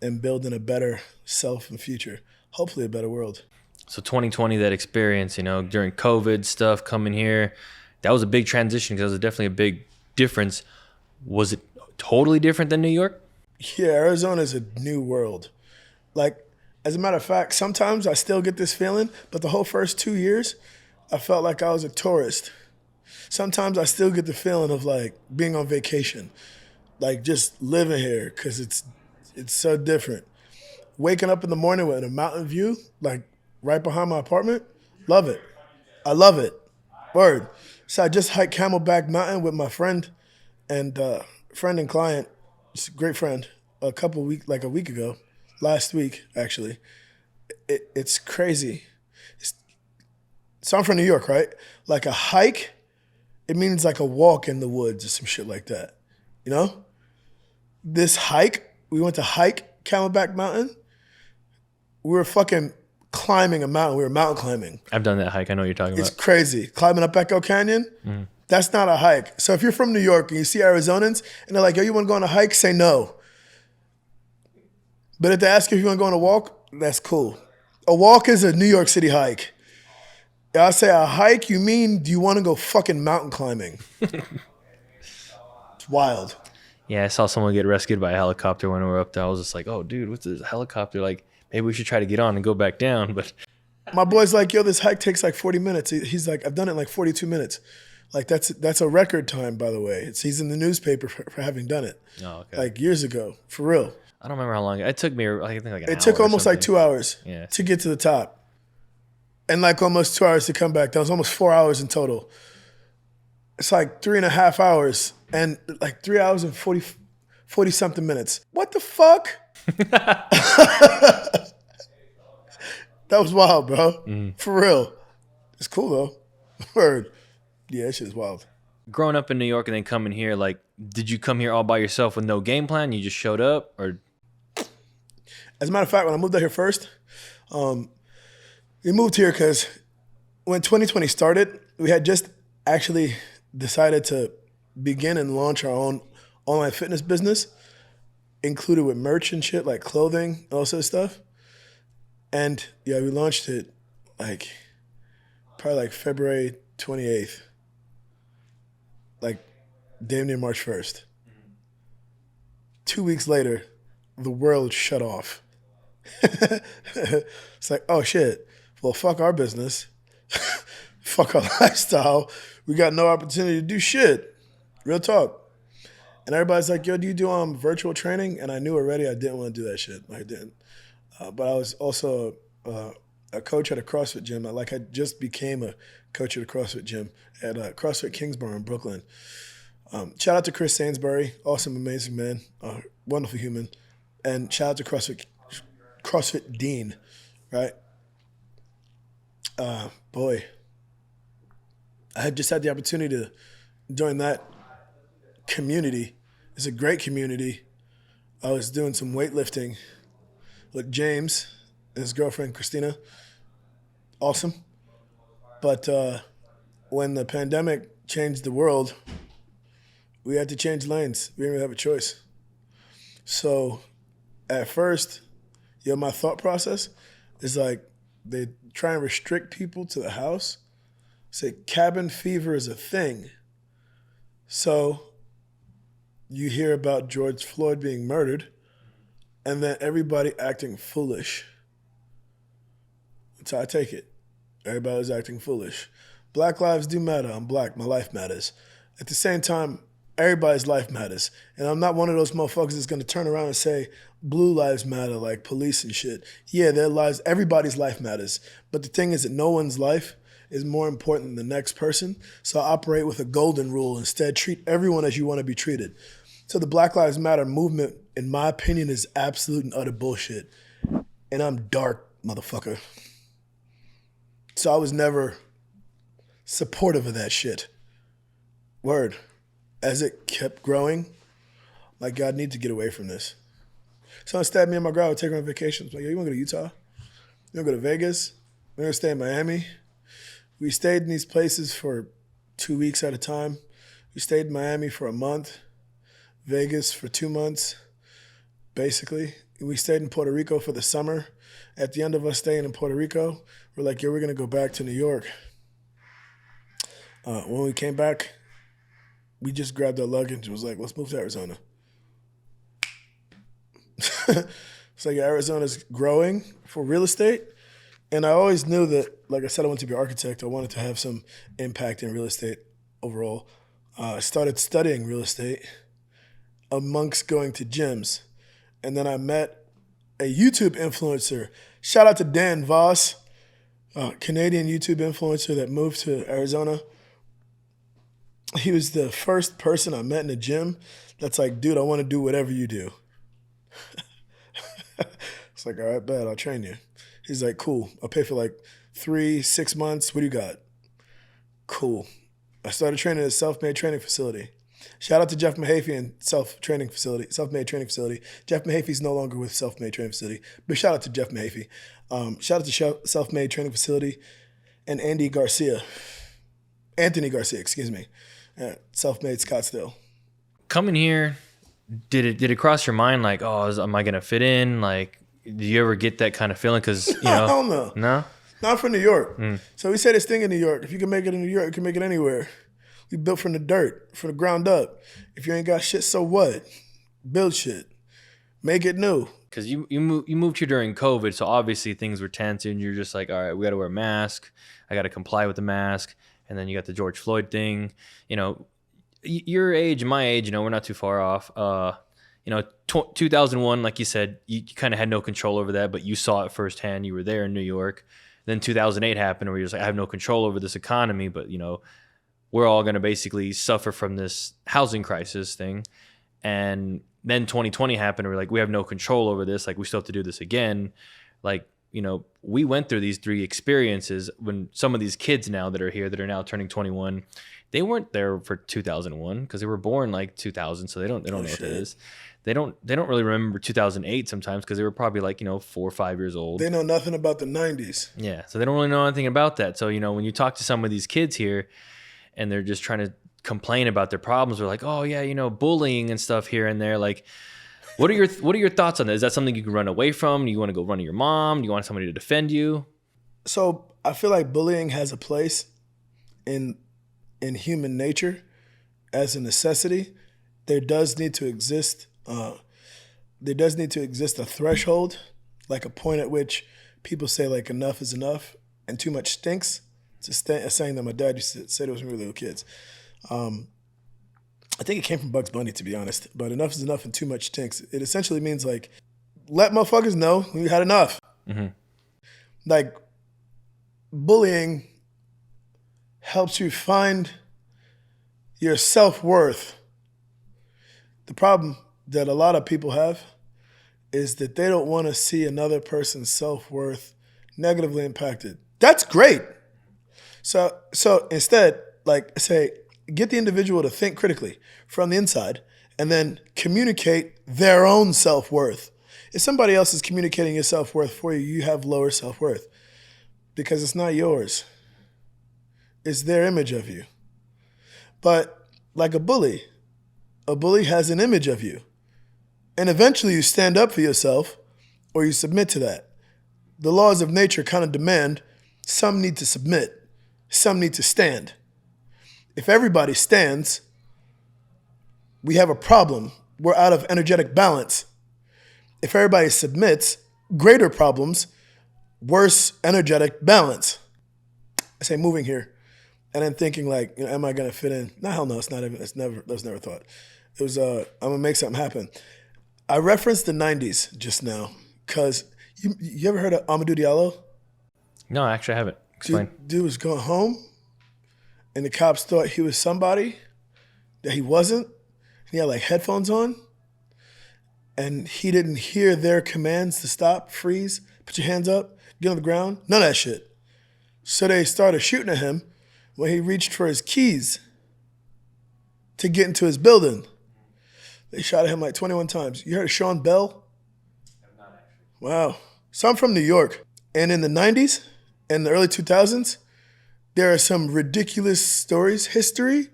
and building a better self and future. Hopefully a better world. So 2020, that experience, during COVID stuff coming here, that was a big transition because it was definitely a big difference. Was it totally different than New York? Yeah, Arizona is a new world. Like, as a matter of fact, sometimes I still get this feeling, but the whole first 2 years, I felt like I was a tourist. Sometimes I still get the feeling of like being on vacation, like just living here because it's so different. Waking up in the morning with a mountain view, like right behind my apartment, love it. I love it. Word. So I just hiked Camelback Mountain with my friend and client, just a great friend, like a week ago, last week actually. It's crazy. So I'm from New York, right? Like a hike, it means like a walk in the woods or some shit like that. You know? This hike, we went to hike Camelback Mountain. We were fucking climbing a mountain. We were mountain climbing. I've done that hike. I know what you're talking It's about. crazy. Climbing up Echo Canyon, that's not a hike. So if you're from New York and you see Arizonans and they're like, yo, you want to go on a hike? Say no. But if they ask you if you want to go on a walk, that's cool. A walk is a New York City hike. I say a hike, you mean do you want to go fucking mountain climbing? It's wild. Yeah, I saw someone get rescued by a helicopter when we were up there. I was just like, oh, dude, what's this helicopter? Like, maybe we should try to get on and go back down. But My boy's like, yo, this hike takes like 40 minutes. He's like, I've done it in like 42 minutes. Like that's a record time, by the way. He's in the newspaper for having done it. oh, okay. Like years ago, for real. I don't remember how long it took me. I think like an hour It took or almost like something. 2 hours Yeah. to get to the top. And like almost 2 hours to come back. That was almost 4 hours in total. It's like 3.5 hours and like 3 hours and 40 something minutes. What the fuck? That was wild, bro. For real. It's cool though. Word. Yeah, that shit is wild. Growing up in New York and then coming here, like, did you come here all by yourself with no game plan? You just showed up, or? As a matter of fact, when I moved out here first, we moved here because when 2020 started, we had just actually decided to begin and launch our own online fitness business, included with merch and shit, like clothing and all sorts of stuff. And yeah, we launched it like probably like February 28th, like damn near March 1st. 2 weeks later, the world shut off. It's like, oh shit, well, fuck our business. Fuck our lifestyle. We got no opportunity to do shit. Real talk. And everybody's like, yo, do you do virtual training? And I knew already I didn't want to do that shit. I didn't. But I was also a coach at a CrossFit gym. I just became a coach at a CrossFit gym at CrossFit Kingsborough in Brooklyn. Shout out to Chris Sainsbury, awesome, amazing man, wonderful human. And shout out to CrossFit Dean, right? Boy, I had just had the opportunity to join that community. It's a great community. I was doing some weightlifting with James and his girlfriend, Christina. awesome. But when the pandemic changed the world, we had to change lanes. We didn't really have a choice. So at first, my thought process is like they try and restrict people to the house. Say cabin fever is a thing. So you hear about George Floyd being murdered, and then everybody acting foolish. That's how I take it. Everybody's acting foolish. Black lives do matter. I'm black. My life matters. At the same time, everybody's life matters. And I'm not one of those motherfuckers that's going to turn around and say blue lives matter like police and shit. Yeah, their lives, everybody's life matters. But the thing is that no one's life is more important than the next person. So I operate with a golden rule. Instead, treat everyone as you want to be treated. So the Black Lives Matter movement, in my opinion, is absolute and utter bullshit. And I'm dark, motherfucker. So I was never supportive of that shit. Word. As it kept growing, like, God, I need to get away from this. So instead, me and my girl would take her on vacations. Like, yo, you want to go to Utah? You want to go to Vegas? We're going to stay in Miami. We stayed in these places for 2 weeks at a time. We stayed in Miami for a month, Vegas for 2 months, basically. We stayed in Puerto Rico for the summer. At the end of us staying in Puerto Rico, we're like, yo, we're going to go back to New York. When we came back, we just grabbed our luggage and was like, let's move to Arizona. It's like Arizona's growing for real estate. And I always knew that, like I said, I wanted to be an architect. I wanted to have some impact in real estate overall. I started studying real estate amongst going to gyms. And then I met a YouTube influencer. Shout out to Dan Voss, a Canadian YouTube influencer that moved to Arizona. He was the first person I met in a gym that's like, dude, I want to do whatever you do. It's like, all right, bet, I'll train you. He's like, cool. I'll pay for like 3-6 months. What do you got? Cool. I started training at a self-made training facility. Shout out to Jeff Mahaffey and self-made training facility. Jeff Mahaffey's no longer with self-made training facility, but shout out to Jeff Mahaffey. Shout out to self-made training facility and Anthony Garcia, excuse me. Self-made Scottsdale. Coming here, did it cross your mind like, oh, am I gonna fit in? Like, do you ever get that kind of feeling? Because you know, hell no. No, not from New York. So we say this thing in New York: if you can make it in New York, you can make it anywhere. We built from the dirt, from the ground up. If you ain't got shit, so what? Build shit, make it new. because you moved here during COVID, so obviously things were tense, and you're just like, all right, we got to wear a mask. I got to comply with the mask, and then you got the George Floyd thing. You know, your age and my age, you know, we're not too far off. 2001, like you said, you kind of had no control over that, but you saw it firsthand. You were there in New York. Then 2008 happened, where you're just like, I have no control over this economy, but you know, we're all going to basically suffer from this housing crisis thing. And then 2020 happened, and we're like, we have no control over this. Like, we still have to do this again. Like, you know, we went through these 3 experiences. When some of these kids now that are here, that are now turning 21, they weren't there for 2001 because they were born like 2000, so they don't know what that is. They don't really remember 2008 sometimes because they were probably like, you know, 4 or 5 years old. They know nothing about the 90s. Yeah, so they don't really know anything about that. So, you know, when you talk to some of these kids here and they're just trying to complain about their problems, they're like, oh yeah, you know, bullying and stuff here and there. Like, what are your thoughts on that? Is that something you can run away from? Do you want to go run to your mom? Do you want somebody to defend you? So I feel like bullying has a place in human nature as a necessity. There does need to exist a threshold, like a point at which people say like enough is enough and too much stinks. It's a saying that my dad used to say to us when we were little kids. I think it came from Bugs Bunny, to be honest, but enough is enough and too much stinks. It essentially means like, let motherfuckers know when you had enough. Mm-hmm. Like, bullying helps you find your self-worth. The problem that a lot of people have is that they don't want to see another person's self-worth negatively impacted. That's great. So instead, like, say, get the individual to think critically from the inside and then communicate their own self-worth. If somebody else is communicating your self-worth for you, you have lower self-worth. because it's not yours. It's their image of you. But like a bully has an image of you. And eventually you stand up for yourself or you submit to that. The laws of nature kind of demand some need to submit, some need to stand. If everybody stands, we have a problem. We're out of energetic balance. If everybody submits, greater problems, worse energetic balance. I say moving here, and then thinking like, am I gonna fit in? No, hell no, it's not even. That was never thought. It was I'm gonna make something happen. I referenced the '90s just now because you ever heard of Amadou Diallo? No, actually, I haven't. Explain. Dude was going home, and the cops thought he was somebody that he wasn't. He had like headphones on, and he didn't hear their commands to stop, freeze, put your hands up, get on the ground. None of that shit. So they started shooting at him when he reached for his keys to get into his building. They shot at him like 21 times. You heard of Sean Bell? Not actually. Wow. So I'm from New York. And in the 90s and the early 2000s, there are some ridiculous stories, history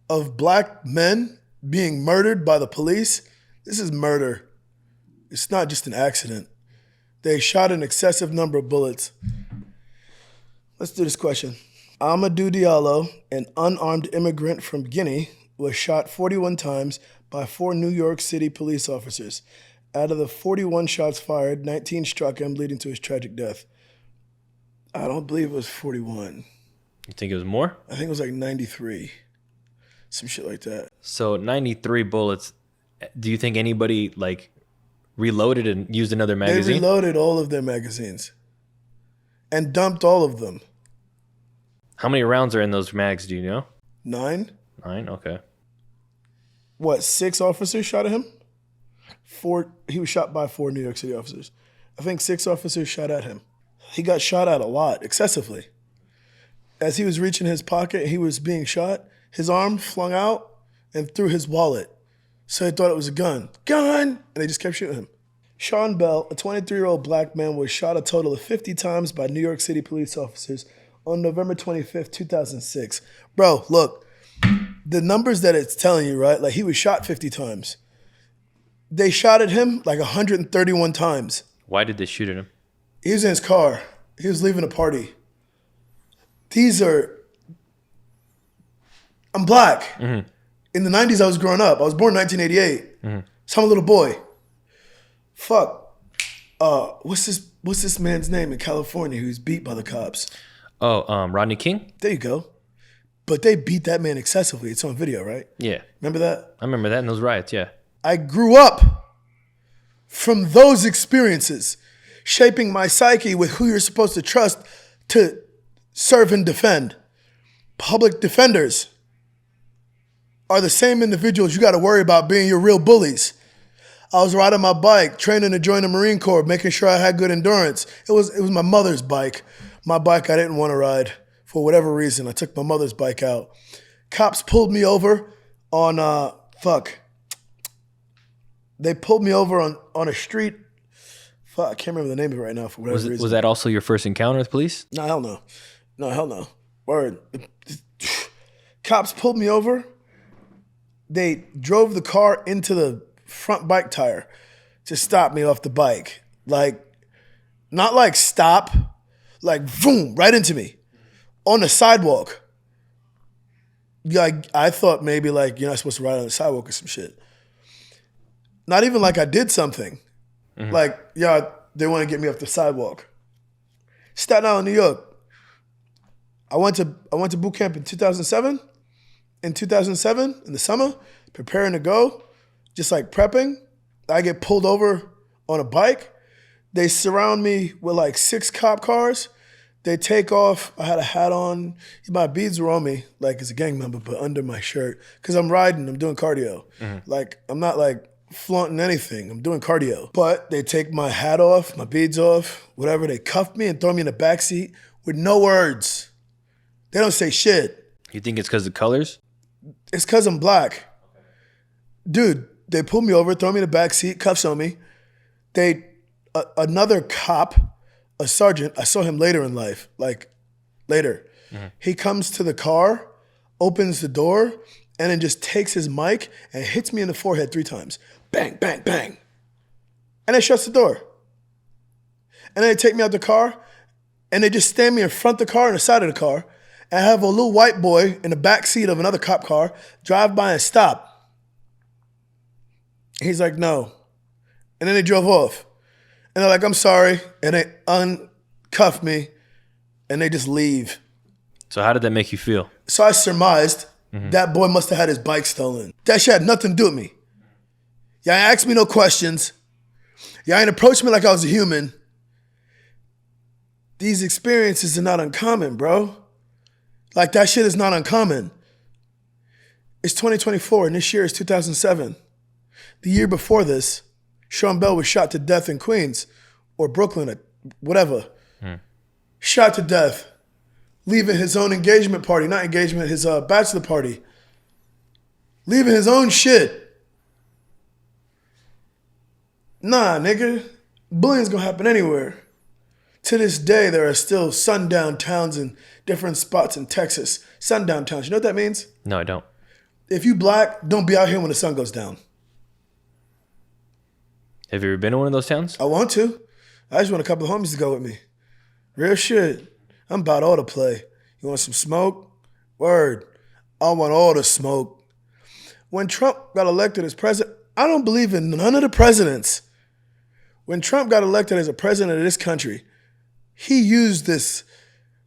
of black men being murdered by the police. This is murder. It's not just an accident. They shot an excessive number of bullets. Let's do this question. Amadou Diallo, an unarmed immigrant from Guinea, was shot 41 times by 4 New York City police officers. Out of the 41 shots fired, 19 struck him, leading to his tragic death. I don't believe it was 41. You think it was more? I think it was like 93. Some shit like that. So 93 bullets. Do you think anybody like reloaded and used another magazine? They reloaded all of their magazines and dumped all of them. How many rounds are in those mags, do you know? 9. 9? Okay. What, 6 officers shot at him? 4. He was shot by 4 New York City officers. I think 6 officers shot at him. He got shot at a lot, excessively. As he was reaching his pocket, he was being shot. His arm flung out and through his wallet. So they thought it was a gun. Gun! And they just kept shooting him. Sean Bell, a 23-year-old black man, was shot a total of 50 times by New York City police officers on November 25th, 2006. Bro, look, the numbers that it's telling you, right? Like, he was shot 50 times. They shot at him like 131 times. Why did they shoot at him? He was in his car. He was leaving a party. I'm black. Mm-hmm. In the 90s, I was growing up. I was born in 1988. Mm-hmm. So I'm a little boy. Fuck. What's this man's name in California who's beat by the cops? Oh, Rodney King? There you go. But they beat that man excessively. It's on video, right? Yeah. Remember that? I remember that in those riots, yeah. I grew up from those experiences, shaping my psyche with who you're supposed to trust to serve and defend. Public defenders are the same individuals you got to worry about being your real bullies. I was riding my bike, training to join the Marine Corps, making sure I had good endurance. It was my mother's bike. My bike I didn't want to ride for whatever reason. I took my mother's bike out. Cops pulled me over on, They pulled me over on a street. Fuck, I can't remember the name of it right now for whatever reason. Was that also your first encounter with police? No, hell no. No, hell no. Word. Cops pulled me over. They drove the car into the front bike tire to stop me off the bike. Like, not like stop, like boom, right into me on the sidewalk. Like, I thought maybe like you're not supposed to ride on the sidewalk or some shit. Not even like I did something. Mm-hmm. Like, yeah, they want to get me off the sidewalk. Staten Island, New York. I went to boot camp in 2007. In 2007, in the summer, preparing to go, just like prepping, I get pulled over on a bike. They surround me with like 6 cop cars. They take off. I had a hat on. My beads were on me, like as a gang member, but under my shirt. Because I'm riding, I'm doing cardio. Mm-hmm. Like, I'm not like flaunting anything. I'm doing cardio. But they take my hat off, my beads off, whatever. They cuff me and throw me in the backseat with no words. They don't say shit. You think it's because of the colors? It's because I'm black. Dude, they pull me over, throw me in the back seat, cuffs on me. Another cop a sergeant. I saw him later in life, like later. He comes to the car, opens the door, and then just takes his mic and hits me in the forehead 3 times. Bang, bang, bang. And then shuts the door. And then they take me out the car, and they just stand me in front of the car and the side of the car, and have a little white boy in the back seat of another cop car drive by and stop. He's like, no. And then they drove off. And they're like, I'm sorry. And they uncuff me, and they just leave. So how did that make you feel? So I surmised that boy must have had his bike stolen. That shit had nothing to do with me. Y'all ain't asked me no questions. Y'all ain't approached me like I was a human. These experiences are not uncommon, bro. Like, that shit is not uncommon. It's 2024, and this year is 2007. The year before this, Sean Bell was shot to death in Queens or Brooklyn or whatever. Shot to death, leaving his own engagement party, not engagement, his bachelor party. Leaving his own shit. Nah, nigga. Bullying's gonna happen anywhere. To this day, there are still sundown towns in different spots in Texas. Sundown towns. You know what that means? No, I don't. If you black, don't be out here when the sun goes down. Have you ever been to one of those towns? I want to. I just want a couple of homies to go with me. Real shit. I'm about all to play. You want some smoke? Word. I want all the smoke. When Trump got elected as president, I don't believe in none of the presidents. When Trump got elected as a president of this country, he used this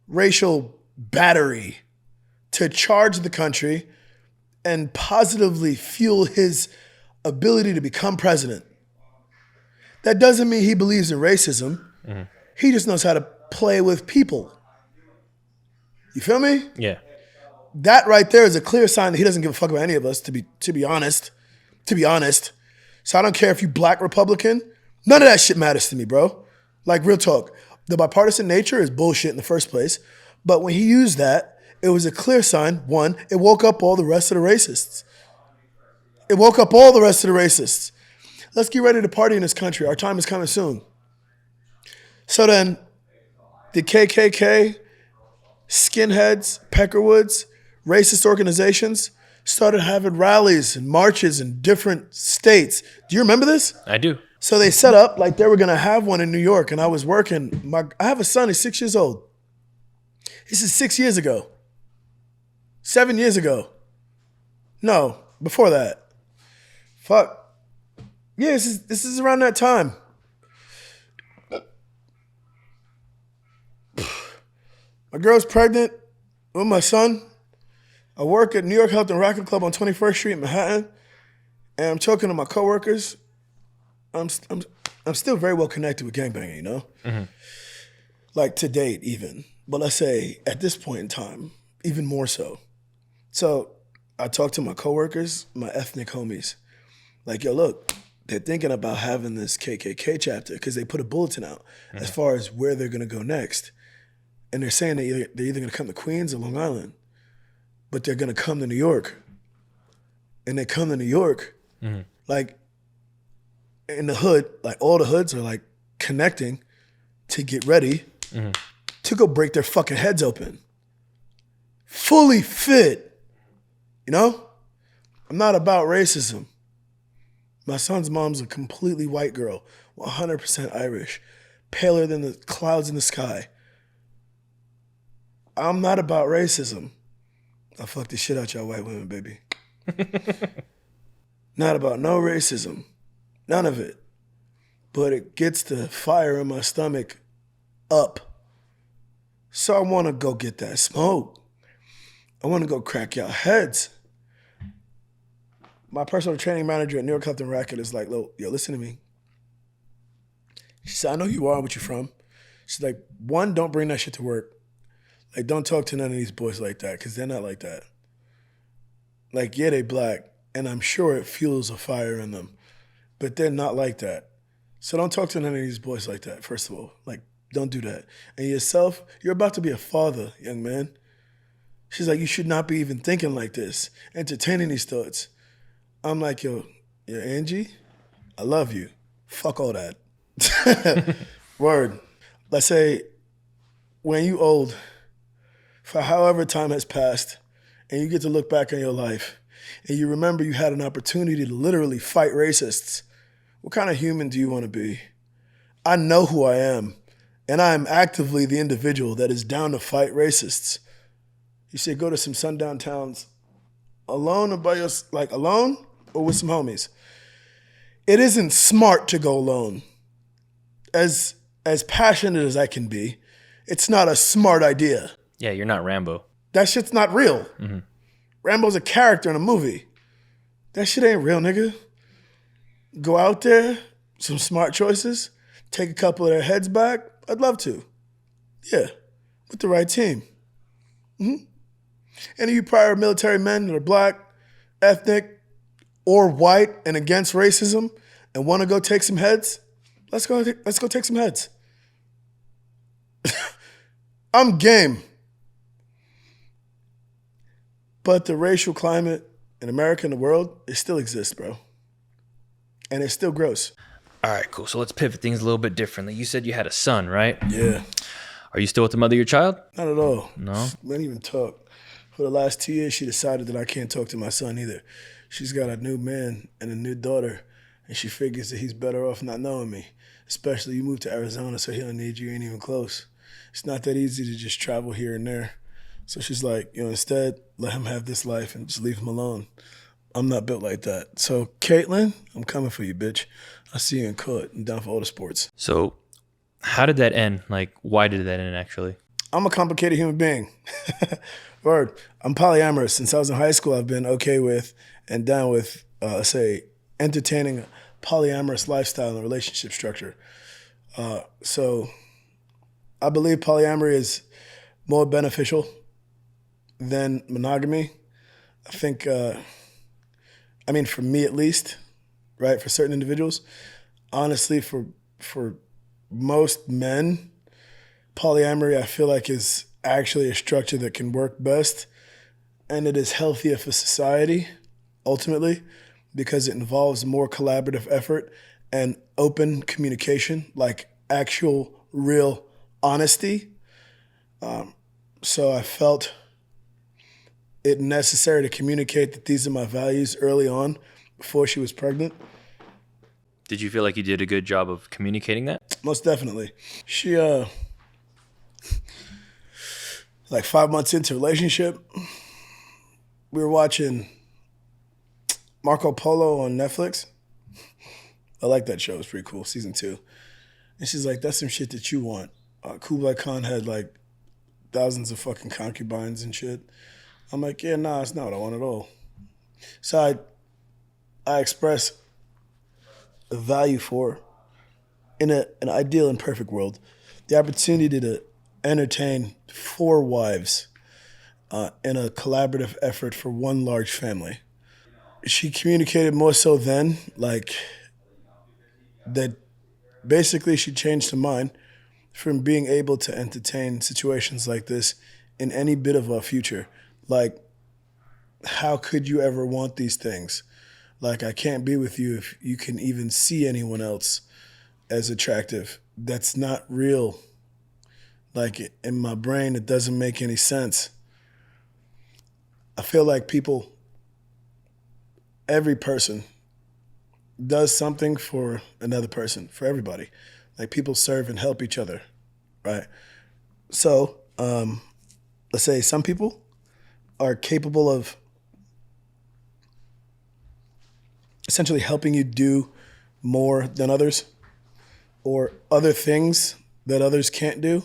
racial battery to charge the country and positively fuel his ability to become president. That doesn't mean he believes in racism. He just knows how to play with people. You feel me? Yeah. That right there is a clear sign that he doesn't give a fuck about any of us, to be honest. To be honest. So I don't care if you black Republican. None of that shit matters to me, bro. Like, real talk. The bipartisan nature is bullshit in the first place. But when he used that, it was a clear sign. One, it woke up all the rest of the racists. It woke up all the rest of the racists. Let's get ready to party in this country. Our time is coming soon. So then, the KKK, skinheads, Peckerwoods, racist organizations started having rallies and marches in different states. Do you remember this? I do. So they set up like they were gonna have one in New York, and I was working. I have a son, he's 6 years old. This is 6 years ago. 7 years ago. No, before that. Fuck. Yeah, this is around that time. My girl's pregnant with my son. I work at New York Health and Racquet Club on 21st Street in Manhattan, and I'm talking to my coworkers. I'm still very well connected with gangbanging, you know? Like, to date even. But let's say at this point in time, even more so. So I talk to my coworkers, my ethnic homies. Like, yo, look, they're thinking about having this KKK chapter because they put a bulletin out as far as where they're going to go next. And they're saying they're either going to come to Queens or Long Island, but they're going to come to New York. And they come to New York, like, in the hood, like all the hoods are like connecting to get ready to go break their fucking heads open. Fully fit, you know? I'm not about racism. My son's mom's a completely white girl, 100% Irish, paler than the clouds in the sky. I'm not about racism. I'll fuck the shit out y'all white women, baby. Not about no racism. None of it. But it gets the fire in my stomach up. So I want to go get that smoke. I want to go crack y'all heads. My personal training manager at New York Health and Racquet is like, yo, listen to me. She said, I know who you are, where you from. She's like, one, don't bring that shit to work. Like, don't talk to none of these boys like that, because they're not like that. Like, yeah, they black, and I'm sure it fuels a fire in them, but they're not like that. So don't talk to none of these boys like that, first of all. Like, don't do that. And yourself, you're about to be a father, young man. She's like, you should not be even thinking like this, entertaining these thoughts. I'm like, yo, Angie, I love you. Fuck all that. Word. let's say when you old, for however time has passed, and you get to look back on your life, and you remember you had an opportunity to literally fight racists, what kind of human do you want to be? I know who I am, and I am actively the individual that is down to fight racists. You say go to some sundown towns alone or by your, like alone or with some homies. It isn't smart to go alone. As passionate as I can be, it's not a smart idea. Yeah, you're not Rambo. That shit's not real. Mm-hmm. Rambo's a character in a movie. That shit ain't real, nigga. Go out there, some smart choices, take a couple of their heads back. I'd love to. Yeah, with the right team. Mm-hmm. Any of you prior military men that are black, ethnic, or white and against racism and want to go take some heads, let's go take some heads. I'm game. But the racial climate in America and the world, it still exists, bro. And it's still gross. All right, cool. So let's pivot things a little bit differently. You said you had a son, right? Yeah. Are you still with the mother of your child? Not at all. No? We don't even talk. For the last 2 years, she decided that I can't talk to my son either. She's got a new man and a new daughter, and she figures that he's better off not knowing me. Especially you moved to Arizona, so he don't need you, ain't even close. It's not that easy to just travel here and there. So she's like, instead, let him have this life and just leave him alone. I'm not built like that. So, Caitlin, I'm coming for you, bitch. I'll see you in court. I'm down for all the sports. So how did that end? Like, why did that end, actually? I'm a complicated human being. Word. I'm polyamorous. Since I was in high school, I've been okay with and down with, let's say, entertaining a polyamorous lifestyle and relationship structure. So I believe polyamory is more beneficial than monogamy. I think, for me at least, right, for certain individuals, honestly, for most men, polyamory I feel like is actually a structure that can work best, and it is healthier for society, ultimately, because it involves more collaborative effort and open communication, like actual, real honesty. So I felt it necessary to communicate that these are my values early on before she was pregnant. Did you feel like you did a good job of communicating that? Most definitely. She, like 5 months into relationship, we were watching Marco Polo on Netflix. I like that show. It's pretty cool. Season 2. And she's like, that's some shit that you want. Kublai Khan had like thousands of fucking concubines and shit. I'm like, yeah, nah, it's not what I want at all. So I express a value for, in an ideal and perfect world, the opportunity to entertain 4 wives in a collaborative effort for one large family. She communicated more so then, like, that basically she changed her mind from being able to entertain situations like this in any bit of our future. Like, how could you ever want these things? Like, I can't be with you if you can even see anyone else as attractive. That's not real. Like, in my brain, it doesn't make any sense. I feel like every person does something for another person, for everybody. Like, people serve and help each other, right? So, let's say some people are capable of essentially helping you do more than others, or other things that others can't do.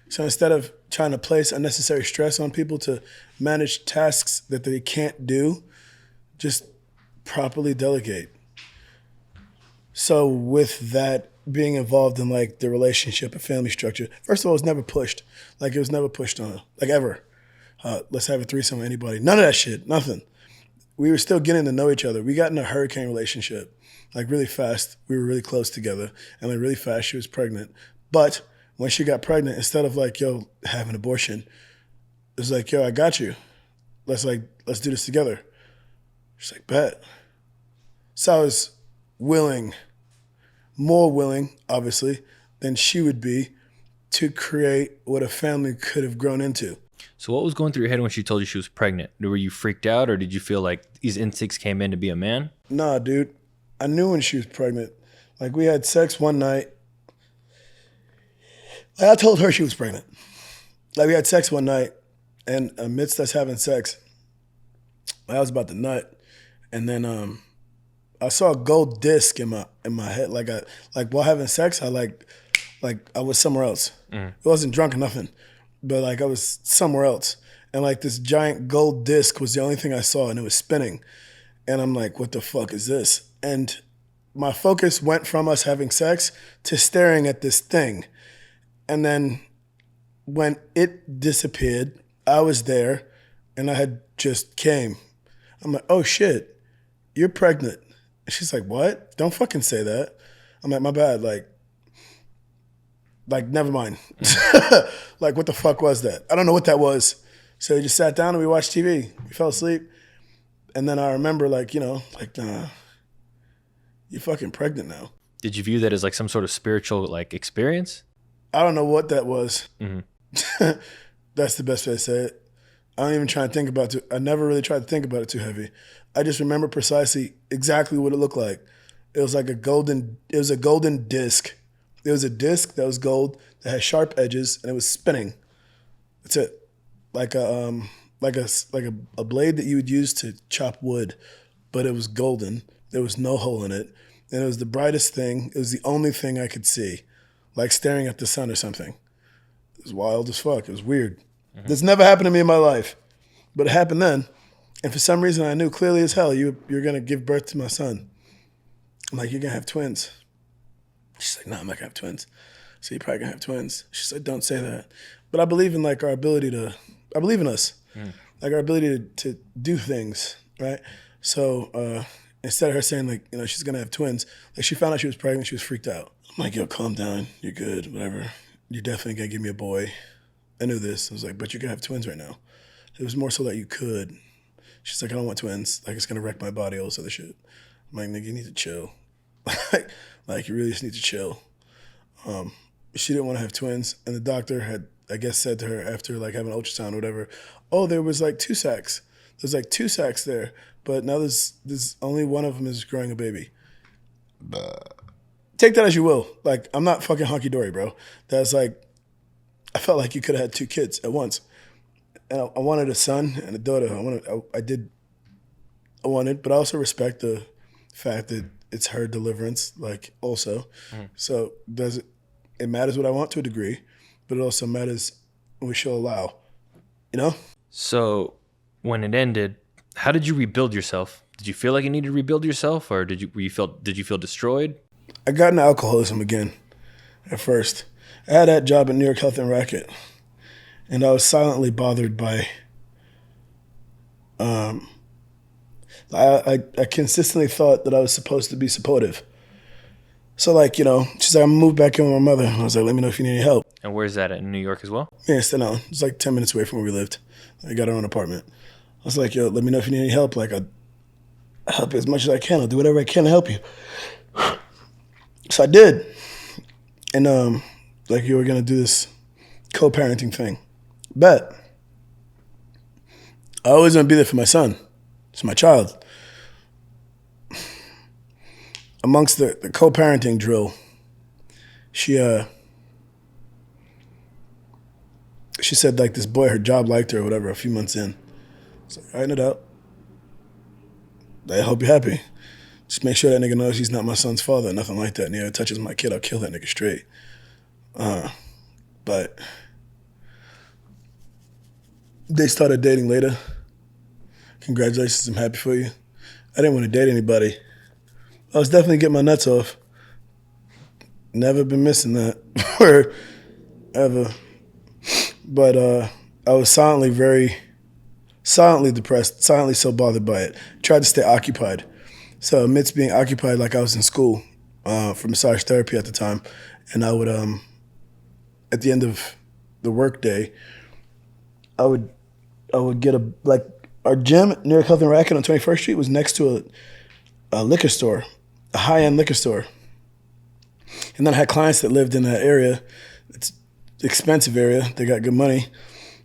So instead of trying to place unnecessary stress on people to manage tasks that they can't do, just properly delegate. So with that being involved in like the relationship and family structure, first of all, it was never pushed. Like, it was never pushed on, like, ever. Let's have a threesome with anybody. None of that shit, nothing. We were still getting to know each other. We got in a hurricane relationship, like, really fast. We were really close together, and like really fast she was pregnant. But when she got pregnant, instead of like, yo, have an abortion, it was like, yo, I got you. Let's do this together. She's like, bet. So I was willing, more willing, obviously, than she would be, to create what a family could have grown into. So what was going through your head when she told you she was pregnant? Were you freaked out, or did you feel like these instincts came in to be a man? Nah, dude, I knew when she was pregnant. Like, we had sex one night. Like, I told her she was pregnant. Like, we had sex one night, and amidst us having sex, I was about to nut, and then I saw a gold disc in my head. Like while having sex, I was somewhere else. It wasn't drunk or nothing, but like I was somewhere else, and like this giant gold disc was the only thing I saw, and it was spinning, and I'm like, what the fuck is this? And my focus went from us having sex to staring at this thing, and then when it disappeared, I was there, and I had just came. I'm like, oh shit, you're pregnant. And she's like, what? Don't fucking say that. I'm like, my bad. Like, never mind. Like, what the fuck was that? I don't know what that was. So we just sat down and we watched TV. We fell asleep. And then I remember, like, nah, you're fucking pregnant now. Did you view that as like some sort of spiritual like experience? I don't know what that was. That's the best way to say it. I don't even try to think about it. I never really tried to think about it too heavy. I just remember precisely exactly what it looked like. It was like a golden disc. It was a disc that was gold that had sharp edges and it was spinning. That's it. Like a blade that you would use to chop wood, but it was golden. There was no hole in it. And it was the brightest thing. It was the only thing I could see. Like staring at the sun or something. It was wild as fuck. It was weird. This never happened to me in my life, but it happened then. And for some reason, I knew clearly as hell you're going to give birth to my son. I'm like, you're going to have twins. She's like, no, I'm not going to have twins. So you're probably going to have twins. She's like, don't say that. But I believe in like our ability I believe in us. Like our ability to do things, right? So instead of her saying like, she's going to have twins, like she found out she was pregnant, she was freaked out. I'm like, yo, calm down. You're good, whatever. You're definitely going to give me a boy. I knew this. I was like, but you can have twins right now. It was more so that you could. She's like, I don't want twins. Like, it's going to wreck my body, all this other shit. I'm like, nigga, you need to chill. like, you really just need to chill. She didn't want to have twins. And the doctor had, I guess, said to her after, like, having an ultrasound or whatever, oh, there was, like, 2 sacs. There's, like, 2 sacs there. But now there's only one of them is growing a baby. Take that as you will. Like, I'm not fucking honky-dory, bro. That's, like, I felt like you could have had 2 kids at once. And I wanted a son and a daughter. I wanted, but I also respect the fact that it's her deliverance, like, also. So it matters what I want to a degree, but it also matters what she'll allow, So when it ended, how did you rebuild yourself? Did you feel like you needed to rebuild yourself, or did you feel destroyed? I got into alcoholism again at first. I had that job at New York Health and Racket, and I was silently bothered by. I consistently thought that I was supposed to be supportive. So, like, she's like, I'm gonna move back in with my mother. And I was like, let me know if you need any help. And where's that at, in New York as well? Yeah, Staten Island. It's like 10 minutes away from where we lived. I got our own apartment. I was like, yo, let me know if you need any help. Like, I'll help you as much as I can. I'll do whatever I can to help you. So I did. And, like, you were gonna do this co-parenting thing. Bet. I always want to be there for my son. It's my child. Amongst the co-parenting drill, she said, like, this boy, her job liked her or whatever a few months in. It's like, iron it out. I hope you're happy. Just make sure that nigga knows he's not my son's father, nothing like that. And he touches my kid, I'll kill that nigga straight. But they started dating later. Congratulations, I'm happy for you. I didn't want to date anybody. I was definitely getting my nuts off. Never been missing that ever. But I was silently depressed, silently so bothered by it. Tried to stay occupied. So amidst being occupied, like I was in school for massage therapy at the time, and I would, at the end of the work day, I would get our gym at New York Health and Racket on 21st Street was next to a liquor store, a high-end liquor store. And then I had clients that lived in that area. It's expensive area. They got good money.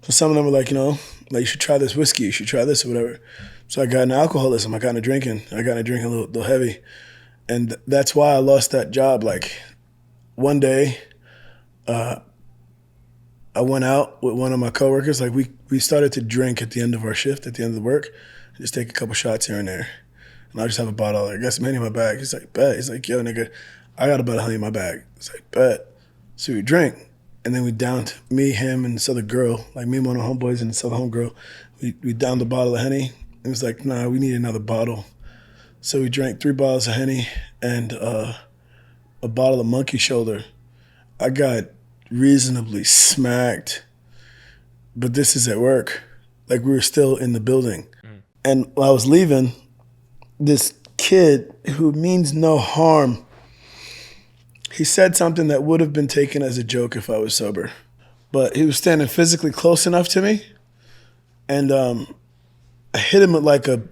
So some of them were like, like you should try this whiskey, you should try this or whatever. So I got into alcoholism. I got into drinking. I got into drinking a little heavy. And that's why I lost that job. Like one day, I went out with one of my coworkers. Like we started to drink at the end of our shift, at the end of the work, and just take a couple shots here and there. And I'll just have a bottle. I got some Henny in my bag. He's like, bet. He's like, yo, nigga, I got about a Henny in my bag. He's like, bet. So we drink. And then we downed, me, him, and this other girl, like me and one of the homeboys and this other homegirl, we downed the bottle of Henny. It was like, nah, we need another bottle. So we drank 3 bottles of Henny and a bottle of Monkey Shoulder. I got reasonably smacked, but this is at work. Like we were still in the building. And while I was leaving, this kid who means no harm, he said something that would have been taken as a joke if I was sober. But he was standing physically close enough to me, and I hit him with like a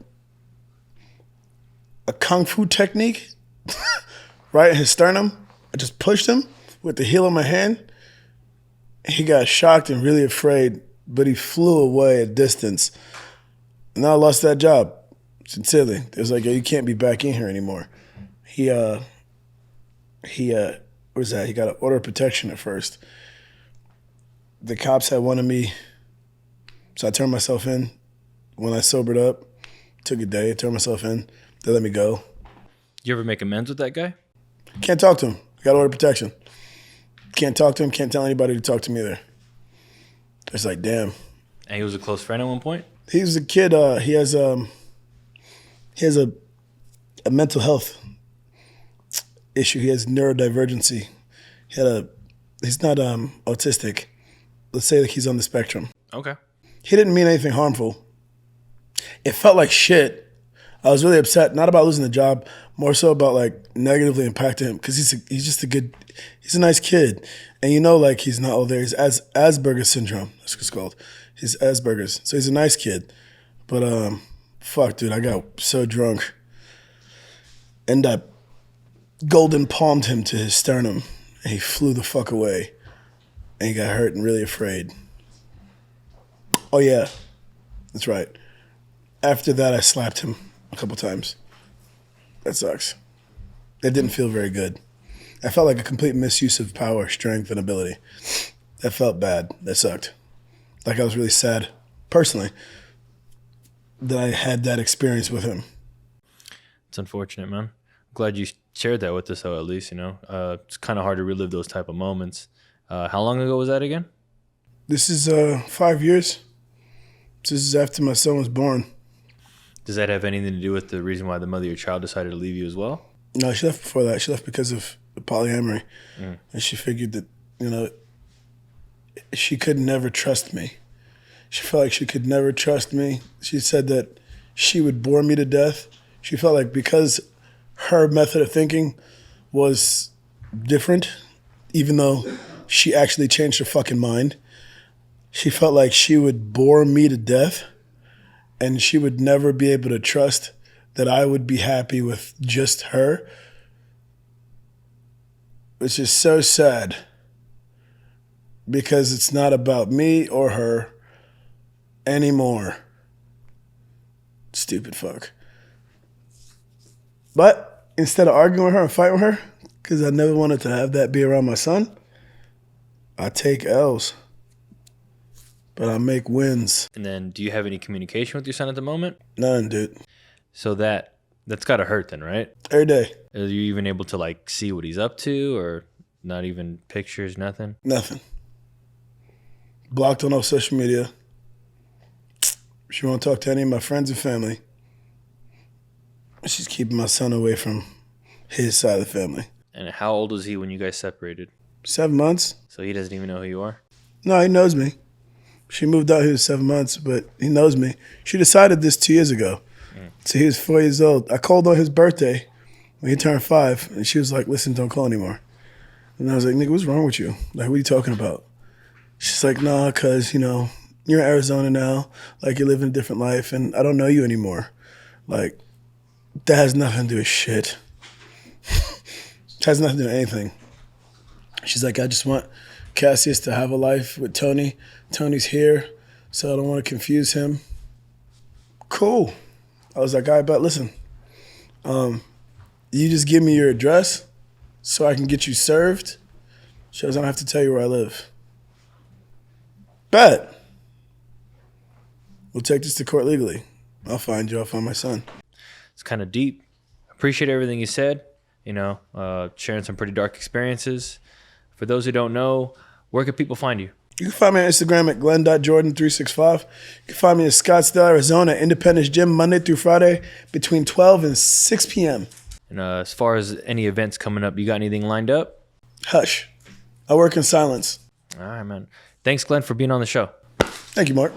kung fu technique, right in his sternum. I just pushed him with the heel of my hand. He got shocked and really afraid, but he flew away a distance. And I lost that job, sincerely. It was like, yo, you can't be back in here anymore. He what was that? He got an order of protection at first. The cops had wanted me, so I turned myself in. When I sobered up, took a day, turned myself in. They let me go. You ever make amends with that guy? Can't talk to him. Got order of protection. Can't talk to him. Can't tell anybody to talk to me either. It's like, damn. And he was a close friend at one point? He was a kid. He has a mental health issue. He has neurodivergency. He's not autistic. Let's say that he's on the spectrum. Okay. He didn't mean anything harmful. It felt like shit. I was really upset, not about losing the job, more so about like negatively impacting him, because he's a nice kid. And like he's not all there. He's Asperger's syndrome. That's what it's called. He's Asperger's. So he's a nice kid. But fuck, dude, I got so drunk. And I golden palmed him to his sternum. And he flew the fuck away. And he got hurt and really afraid. Oh yeah, that's right. After that, I slapped him a couple times. That sucks. It didn't feel very good. I felt like a complete misuse of power, strength, and ability. That felt bad. That sucked. Like I was really sad, personally, that I had that experience with him. It's unfortunate, man. I'm glad you shared that with us, though, at least, It's kind of hard to relive those type of moments. How long ago was that again? This is 5 years. This is after my son was born. Does that have anything to do with the reason why the mother of your child decided to leave you as well? No, she left before that. She left because of polyamory. And she figured that, she could never trust me. She felt like she could never trust me. She said that she would bore me to death. She felt like because her method of thinking was different, even though she actually changed her fucking mind, she felt like she would bore me to death and she would never be able to trust that I would be happy with just her, which is so sad because it's not about me or her anymore. Stupid fuck. But instead of arguing with her and fighting with her, because I never wanted to have that be around my son, I take L's, but I make wins. And then do you have any communication with your son at the moment? None, dude. So that's got to hurt then, right? Every day. Are you even able to like see what he's up to, or not even pictures, nothing? Nothing. Blocked on all social media. She won't talk to any of my friends and family. She's keeping my son away from his side of the family. And how old was he when you guys separated? 7 months. So he doesn't even know who you are? No, he knows me. She moved out here 7 months, but he knows me. She decided this 2 years ago. So he was 4 years old. I called on his birthday when he turned 5, and she was like, listen, don't call anymore. And I was like, nigga, what's wrong with you? Like, what are you talking about? She's like, nah, because, you're in Arizona now. Like, you're living a different life, and I don't know you anymore. Like, that has nothing to do with shit. It has nothing to do with anything. She's like, I just want Cassius to have a life with Tony. Tony's here, so I don't want to confuse him. Cool. I was like, all right, but listen, you just give me your address so I can get you served. Shows I don't have to tell you where I live. Bet. We'll take this to court legally. I'll find you. I'll find my son. It's kind of deep. Appreciate everything you said. Sharing some pretty dark experiences. For those who don't know, where can people find you? You can find me on Instagram at glenn.jordan365. You can find me in Scottsdale, Arizona, Independence Gym, Monday through Friday between 12 and 6 p.m. And as far as any events coming up, you got anything lined up? Hush. I work in silence. All right, man. Thanks, Glenn, for being on the show. Thank you, Mark.